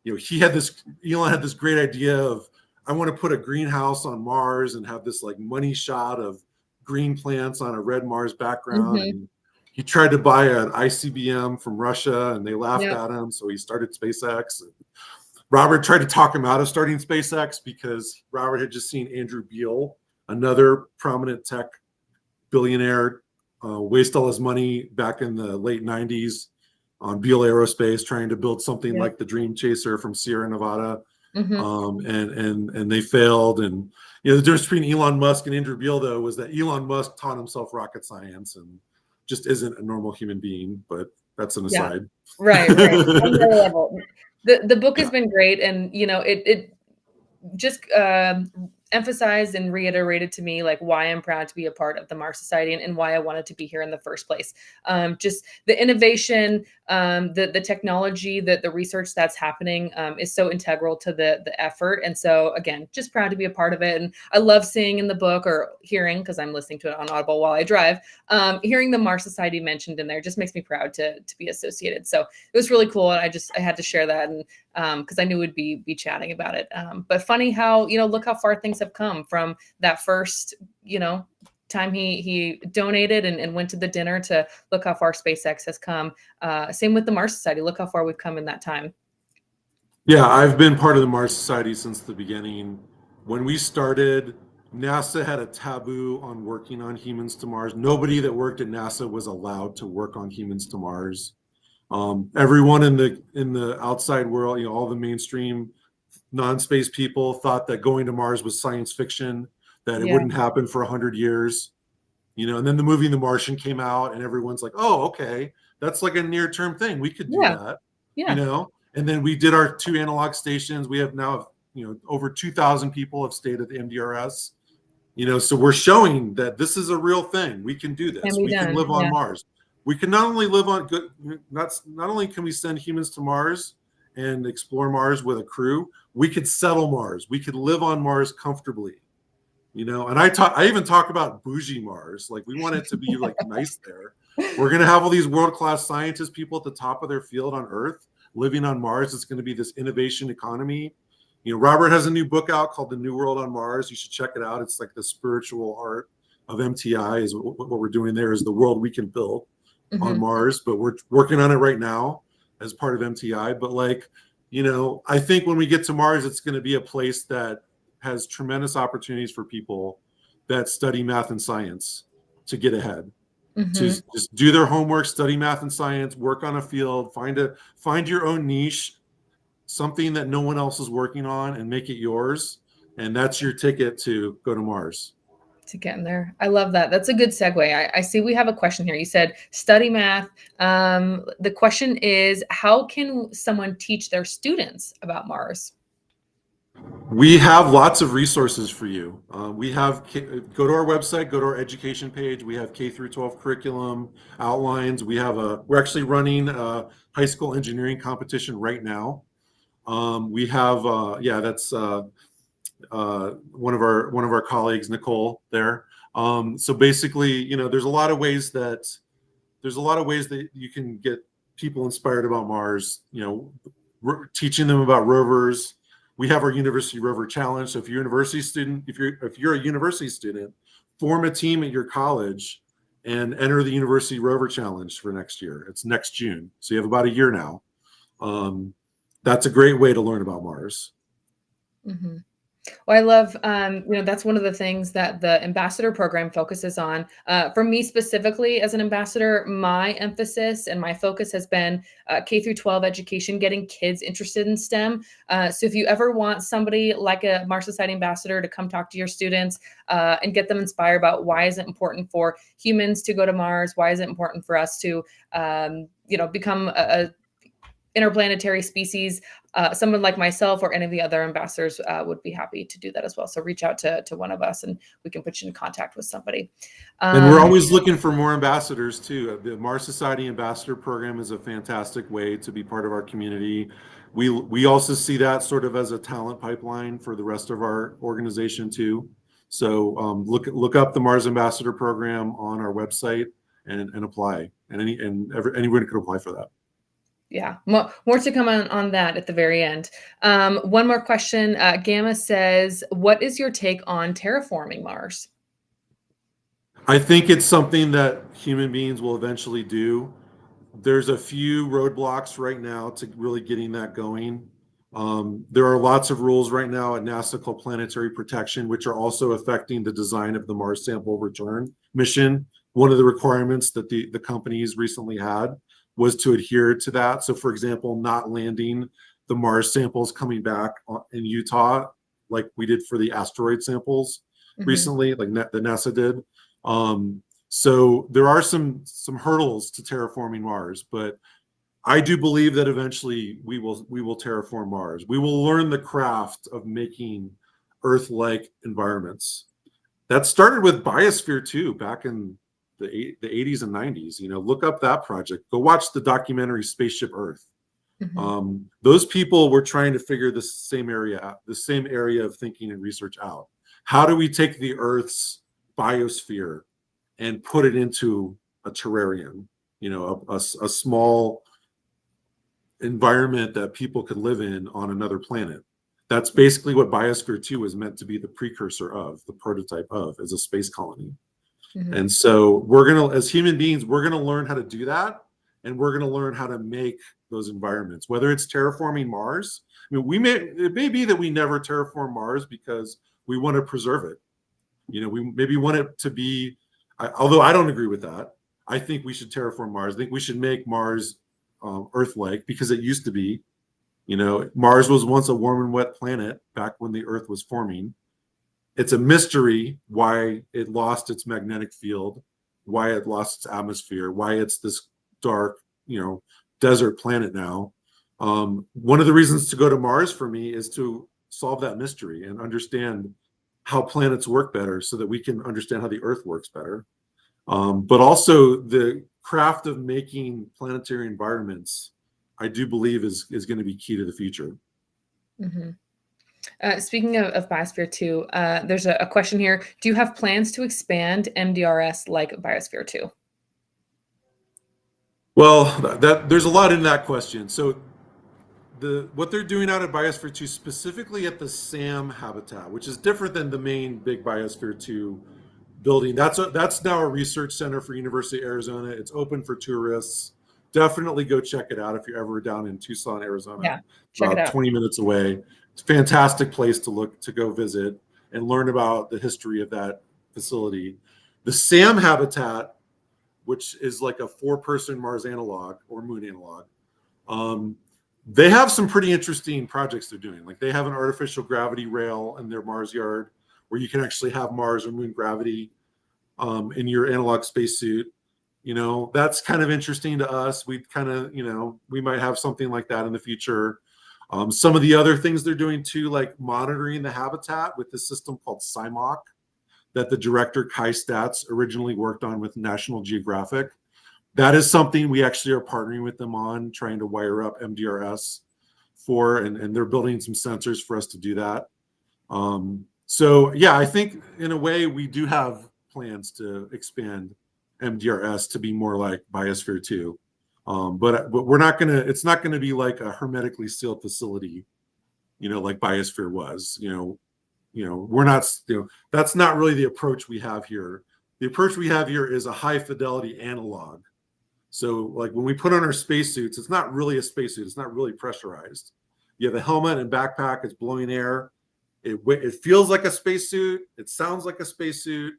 Elon had this great idea of, I want to put a greenhouse on Mars and have this money shot of green plants on a red Mars background. Hmm. And he tried to buy an ICBM from Russia, and they laughed Yep. at him. So he started SpaceX. Robert tried to talk him out of starting SpaceX because Robert had just seen Andrew Beale, another prominent tech billionaire, waste all his money back in the late 90s on Beale Aerospace, trying to build something Yep. like the Dream Chaser from Sierra Nevada. Hmm. And they failed. And the difference between Elon Musk and Andrew Beale, though, was that Elon Musk taught himself rocket science and just isn't a normal human being. But that's an Yeah. aside. Right. Right. On the level. The book has Yeah. been great, and it just emphasized and reiterated to me like why I'm proud to be a part of the Mars Society, and why I wanted to be here in the first place. Just the innovation, the technology, the research that's happening is so integral to the effort. And so again, just proud to be a part of it. And I love seeing in the book, or hearing, because I'm listening to it on Audible while I drive, hearing the Mars Society mentioned in there just makes me proud to be associated. So it was really cool, and I had to share that, and because I knew we'd be chatting about it. But funny how, look how far things have come from that first, time he donated and went to the dinner, to look how far SpaceX has come. Same with the Mars Society. Look how far we've come in that time. Yeah, I've been part of the Mars Society since the beginning. When we started, NASA had a taboo on working on humans to Mars. Nobody that worked at NASA was allowed to work on humans to Mars. Everyone in the outside world, you know, all the mainstream non-space people thought that going to Mars was science fiction, that it Yeah. wouldn't happen for 100 years, you know. And then the movie The Martian came out, and everyone's like, "Oh, okay, that's like a near-term thing. We could do Yeah. that," you Yeah. know. And then we did our 2 analog stations. We have now, you know, over 2,000 people have stayed at the MDRS. You know, so we're showing that this is a real thing. We can do Can this. be We can done. live on Yeah. Mars. We can not only live on good, not only can we send humans to Mars and explore Mars with a crew, we could settle Mars. We could live on Mars comfortably. You know, and I even talk about bougie Mars. Like, we want it to be like nice there. We're gonna have all these world-class scientists, people at the top of their field on Earth, living on Mars. It's going to be this innovation economy. You know, Robert has a new book out called The New World on Mars. You should check it out. It's like the spiritual art of MTI. Is what we're doing there, is the world we can build on Hmm. Mars. But we're working on it right now as part of MTI. But, like, you know, I think when we get to Mars, it's going to be a place that has tremendous opportunities for people that study math and science to get ahead, to Hmm. just do their homework, study math and science, work on a field, find your own niche, something that no one else is working on, and make it yours. And that's your ticket to go to Mars. To get in there. I love that. That's a good segue. I see we have a question here. You said study math. The question is, how can someone teach their students about Mars? We have lots of resources for you. Go to our website, go to our education page. We have K through 12 curriculum outlines. We're actually running a high school engineering competition right now. We have, that's one of our colleagues, Nicole, there. So basically, you know, there's a lot of ways that you can get people inspired about Mars. You know, teaching them about rovers. We have our University Rover Challenge. So if you're a university student, if you're a university student, form a team at your college and enter the University Rover Challenge for next year. It's next June, so you have about a year now. That's a great way to learn about Mars. Hmm. Well, I love, that's one of the things that the ambassador program focuses on. For me specifically, as an ambassador, my emphasis and my focus has been K through 12 education, getting kids interested in STEM. So if you ever want somebody like a Mars Society ambassador to come talk to your students and get them inspired about why is it important for humans to go to Mars, why is it important for us to, become a interplanetary species, someone like myself or any of the other ambassadors would be happy to do that as well. So reach out to one of us and we can put you in contact with somebody. And we're always looking for more ambassadors too. The Mars Society Ambassador Program is a fantastic way to be part of our community. We also see that sort of as a talent pipeline for the rest of our organization too. So look up the Mars Ambassador Program on our website and apply. And anyone can apply for that. Yeah, more to come on that at the very end. One more question. Gamma says, what is your take on terraforming Mars? I think it's something that human beings will eventually do. There's a few roadblocks right now to really getting that going. There are lots of rules right now at NASA called planetary protection, which are also affecting the design of the Mars sample return mission. One of the requirements that the companies recently had was to adhere to that. So, for example, not landing the Mars samples coming back in Utah, like we did for the asteroid samples recently, like the NASA did. So there are some hurdles to terraforming Mars, but I do believe that eventually we will terraform Mars. We will learn the craft of making Earth-like environments. That started with Biosphere 2 back in the 80s and 90s. You know, look up that project. Go watch the documentary Spaceship Earth. Those people were trying to figure the same area of thinking and research out. How do we take the Earth's biosphere and put it into a terrarium, you know, a small environment that people could live in on another planet? That's basically what Biosphere 2 was meant to be the precursor of, the prototype of, as a space colony. And so as human beings, we're going to learn how to do that. And we're going to learn how to make those environments, whether it's terraforming Mars. I mean, it may be that we never terraform Mars because we want to preserve it. You know, we maybe want it to be, although I don't agree with that. I think we should terraform Mars. I think we should make Mars Earth-like, because it used to be. You know, Mars was once a warm and wet planet back when the Earth was forming. It's a mystery why it lost its magnetic field, why it lost its atmosphere, why it's this dark, desert planet now. One of the reasons to go to Mars for me is to solve that mystery and understand how planets work better so that we can understand how the Earth works better. But also the craft of making planetary environments, I do believe is going to be key to the future. Mm-hmm. Speaking of Biosphere 2, there's a question here. Do you have plans to expand MDRS like Biosphere 2? Well, there's a lot in that question. So what they're doing out at Biosphere 2, specifically at the SAM habitat, which is different than the main big Biosphere 2 building. That's now a research center for University of Arizona. It's open for tourists. Definitely go check it out if you're ever down in Tucson, Arizona. Yeah, check it about out. 20 minutes away. It's a fantastic place to go visit and learn about the history of that facility. The SAM habitat, which is like a 4-person Mars analog or Moon analog, they have some pretty interesting projects they're doing. Like they have an artificial gravity rail in their Mars yard where you can actually have Mars or Moon gravity in your analog spacesuit. That's kind of interesting to us. We kind of, we might have something like that in the future. Some of the other things they're doing too, like monitoring the habitat with this system called CIMOC that the director Kai Statz originally worked on with National Geographic. That is something we actually are partnering with them on, trying to wire up MDRS for, and they're building some sensors for us to do that. So yeah, I think in a way we do have plans to expand MDRS to be more like Biosphere 2. But we're not gonna, it's not gonna be like a hermetically sealed facility, like Biosphere was. We're not, that's not really the approach we have here. The approach we have here is a high fidelity analog. So like when we put on our spacesuits, it's not really a spacesuit. It's not really pressurized. You have a helmet and backpack. It's blowing air. It feels like a spacesuit. It sounds like a spacesuit.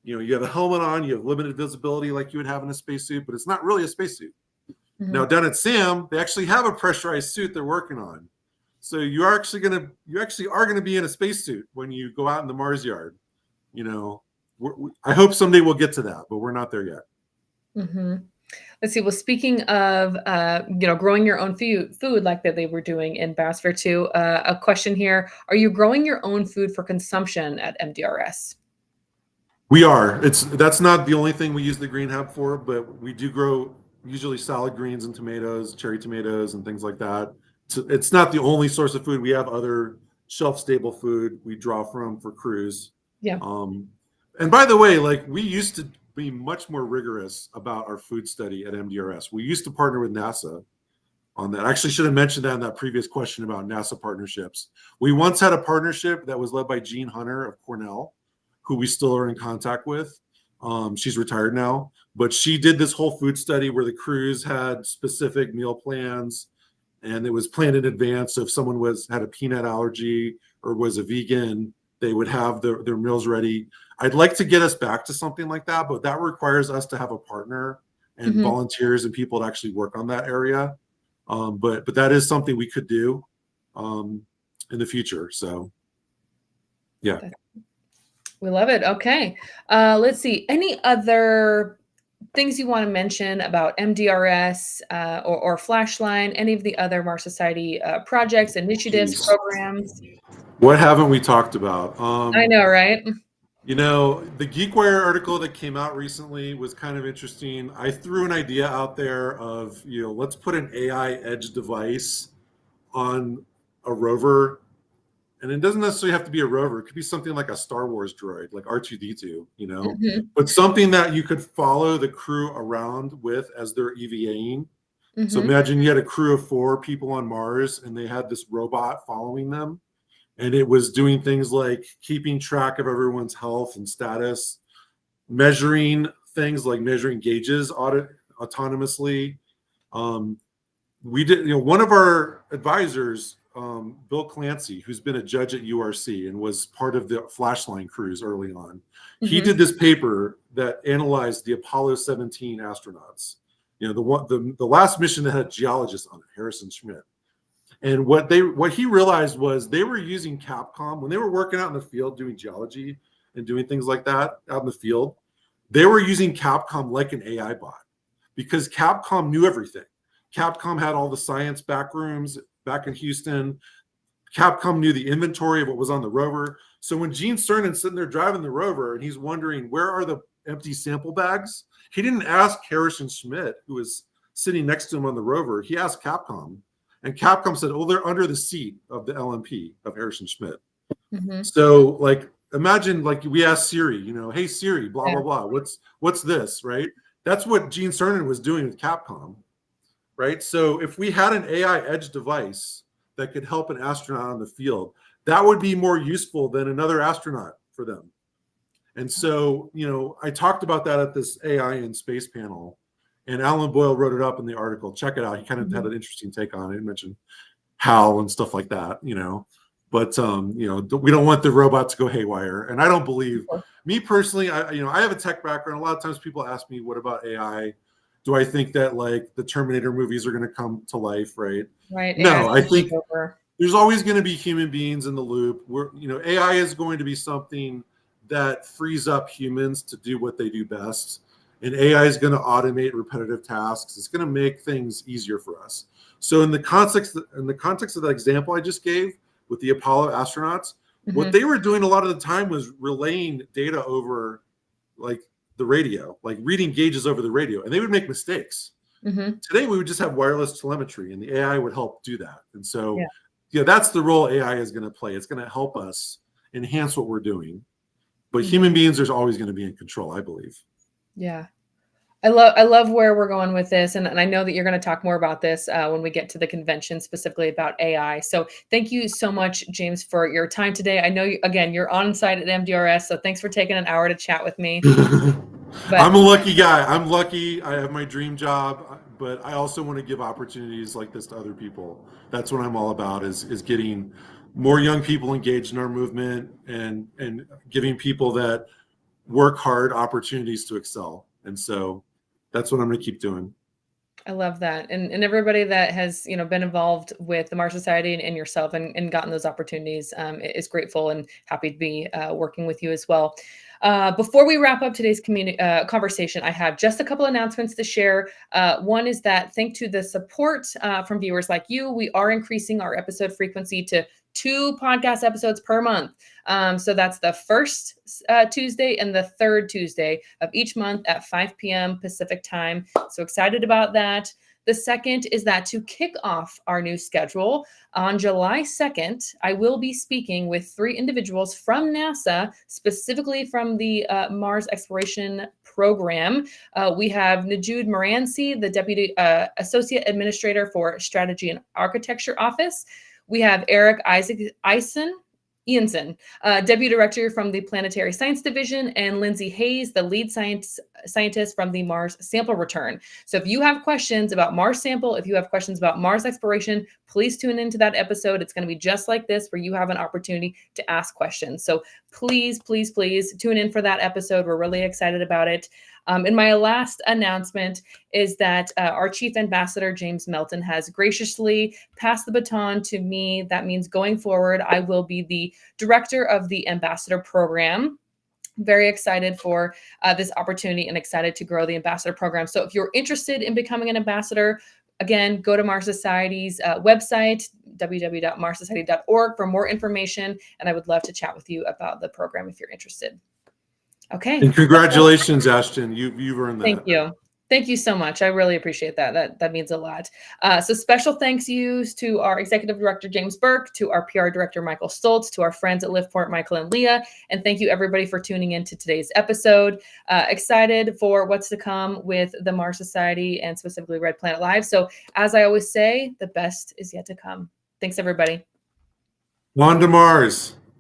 You have a helmet on. You have limited visibility like you would have in a spacesuit, but it's not really a spacesuit. Mm-hmm. Now down at SAM, they actually have a pressurized suit they're working on. So you are actually going to be in a spacesuit when you go out in the Mars yard. I hope someday we'll get to that, but we're not there yet. Mm-hmm. Let's see. Well, speaking of, growing your own food like that they were doing in Biosphere 2, a question here. Are you growing your own food for consumption at MDRS? We are. That's not the only thing we use the green hub for, but we do grow usually salad greens and tomatoes, cherry tomatoes and things like that. It's not the only source of food. We have other shelf-stable food we draw from for crews. Yeah. And by the way, like we used to be much more rigorous about our food study at MDRS. We used to partner with NASA on that. I actually should have mentioned that in that previous question about NASA partnerships. We once had a partnership that was led by Jean Hunter of Cornell, who we still are in contact with. She's retired now, but she did this whole food study where the crews had specific meal plans, and it was planned in advance. So if someone had a peanut allergy or was a vegan, they would have their meals ready. I'd like to get us back to something like that, but that requires us to have a partner and mm-hmm. volunteers and people to actually work on that area. But that is something we could do in the future. So, yeah. We love it. Okay. Let's see. Any other things you want to mention about MDRS or Flashline, any of the other Mars Society projects, initiatives, programs? What haven't we talked about? I know, right? The GeekWire article that came out recently was kind of interesting. I threw an idea out there of, let's put an AI edge device on a rover. And it doesn't necessarily have to be a rover. It could be something like a Star Wars droid, like R2-D2, mm-hmm. but something that you could follow the crew around with as they're EVAing. Mm-hmm. So imagine you had a crew of 4 people on Mars and they had this robot following them. And it was doing things like keeping track of everyone's health and status, measuring things like measuring gauges autonomously. We did, one of our advisors, Bill Clancy, who's been a judge at URC and was part of the Flashline crews early on. Mm-hmm. He did this paper that analyzed the Apollo 17 astronauts. the last mission that had a geologist on it, Harrison Schmidt. And what he realized was they were using Capcom when they were working out in the field doing geology and doing things like that out in the field. They were using Capcom like an AI bot because Capcom knew everything. Capcom had all the science back rooms back in Houston. Capcom knew the inventory of what was on the rover. So when Gene Cernan's sitting there driving the rover and he's wondering where are the empty sample bags, he didn't ask Harrison Schmidt, who was sitting next to him on the rover. He asked Capcom, and Capcom said, "Oh, they're under the seat of the LMP of Harrison Schmidt." Mm-hmm. So, like, imagine like we asked Siri, "Hey Siri, blah blah blah. What's this?" Right? That's what Gene Cernan was doing with Capcom, right? So if we had an AI edge device that could help an astronaut on the field, that would be more useful than another astronaut for them. And so, I talked about that at this AI in space panel, and Alan Boyle wrote it up in the article. Check it out. He kind of had an interesting take on it. He mentioned HAL and stuff like that, but we don't want the robot to go haywire. And I don't believe, me personally, I have a tech background. A lot of times people ask me, what about AI? Do I think that like the Terminator movies are going to come to life, right? Right. No, I think there's always going to be human beings in the loop. AI is going to be something that frees up humans to do what they do best. And AI is going to automate repetitive tasks. It's going to make things easier for us. So in the context of that example I just gave with the Apollo astronauts, what they were doing a lot of the time was relaying data over like the radio, like reading gauges over the radio, and they would make mistakes. Today, we would just have wireless telemetry, and the AI would help do that. And so, that's the role AI is going to play. It's going to help us enhance what we're doing. But human beings are always going to be in control, I believe. Yeah. I love where we're going with this. And I know that you're going to talk more about this when we get to the convention specifically about AI. So thank you so much, James, for your time today. I know, again, you're on site at MDRS. So thanks for taking an hour to chat with me. I'm a lucky guy. I'm lucky. I have my dream job, but I also want to give opportunities like this to other people. That's what I'm all about is getting more young people engaged in our movement and giving people that work hard opportunities to excel. And so that's what I'm going to keep doing. I love that. And everybody that has, been involved with the Mars Society and yourself and gotten those opportunities is grateful and happy to be working with you as well. Before we wrap up today's conversation, I have just a couple announcements to share. One is that thanks to the support from viewers like you, we are increasing our episode frequency to 2 podcast episodes per month. So that's the first Tuesday and the third Tuesday of each month at 5 p.m. Pacific time. So excited about that. The second is that to kick off our new schedule, on July 2nd, I will be speaking with 3 individuals from NASA, specifically from the Mars Exploration Program. We have Najoud Moransi, the Deputy Associate Administrator for Strategy and Architecture Office. We have Eric Ianson, Deputy Director from the Planetary Science Division, and Lindsay Hayes, the lead scientist from the Mars Sample Return. So if you have questions about Mars Sample, if you have questions about Mars exploration, please tune into that episode. It's going to be just like this, where you have an opportunity to ask questions. So please, please, please tune in for that episode. We're really excited about it. And my last announcement is that our Chief Ambassador, James Melton, has graciously passed the baton to me. That means going forward, I will be the director of the Ambassador Program. Very excited for this opportunity and excited to grow the Ambassador Program. So if you're interested in becoming an ambassador, again, go to Mars Society's website, www.marssociety.org, for more information. And I would love to chat with you about the program if you're interested. Okay. And congratulations, Ashton. You've earned that. Thank you. Thank you so much. I really appreciate that. That means a lot. So special thanks yous to our Executive Director, James Burk, to our PR Director, Michael Stoltz, to our friends at Liftport, Michael and Leah. And thank you, everybody, for tuning in to today's episode. Excited for what's to come with the Mars Society and specifically Red Planet Live. So as I always say, the best is yet to come. Thanks, everybody. On to Mars.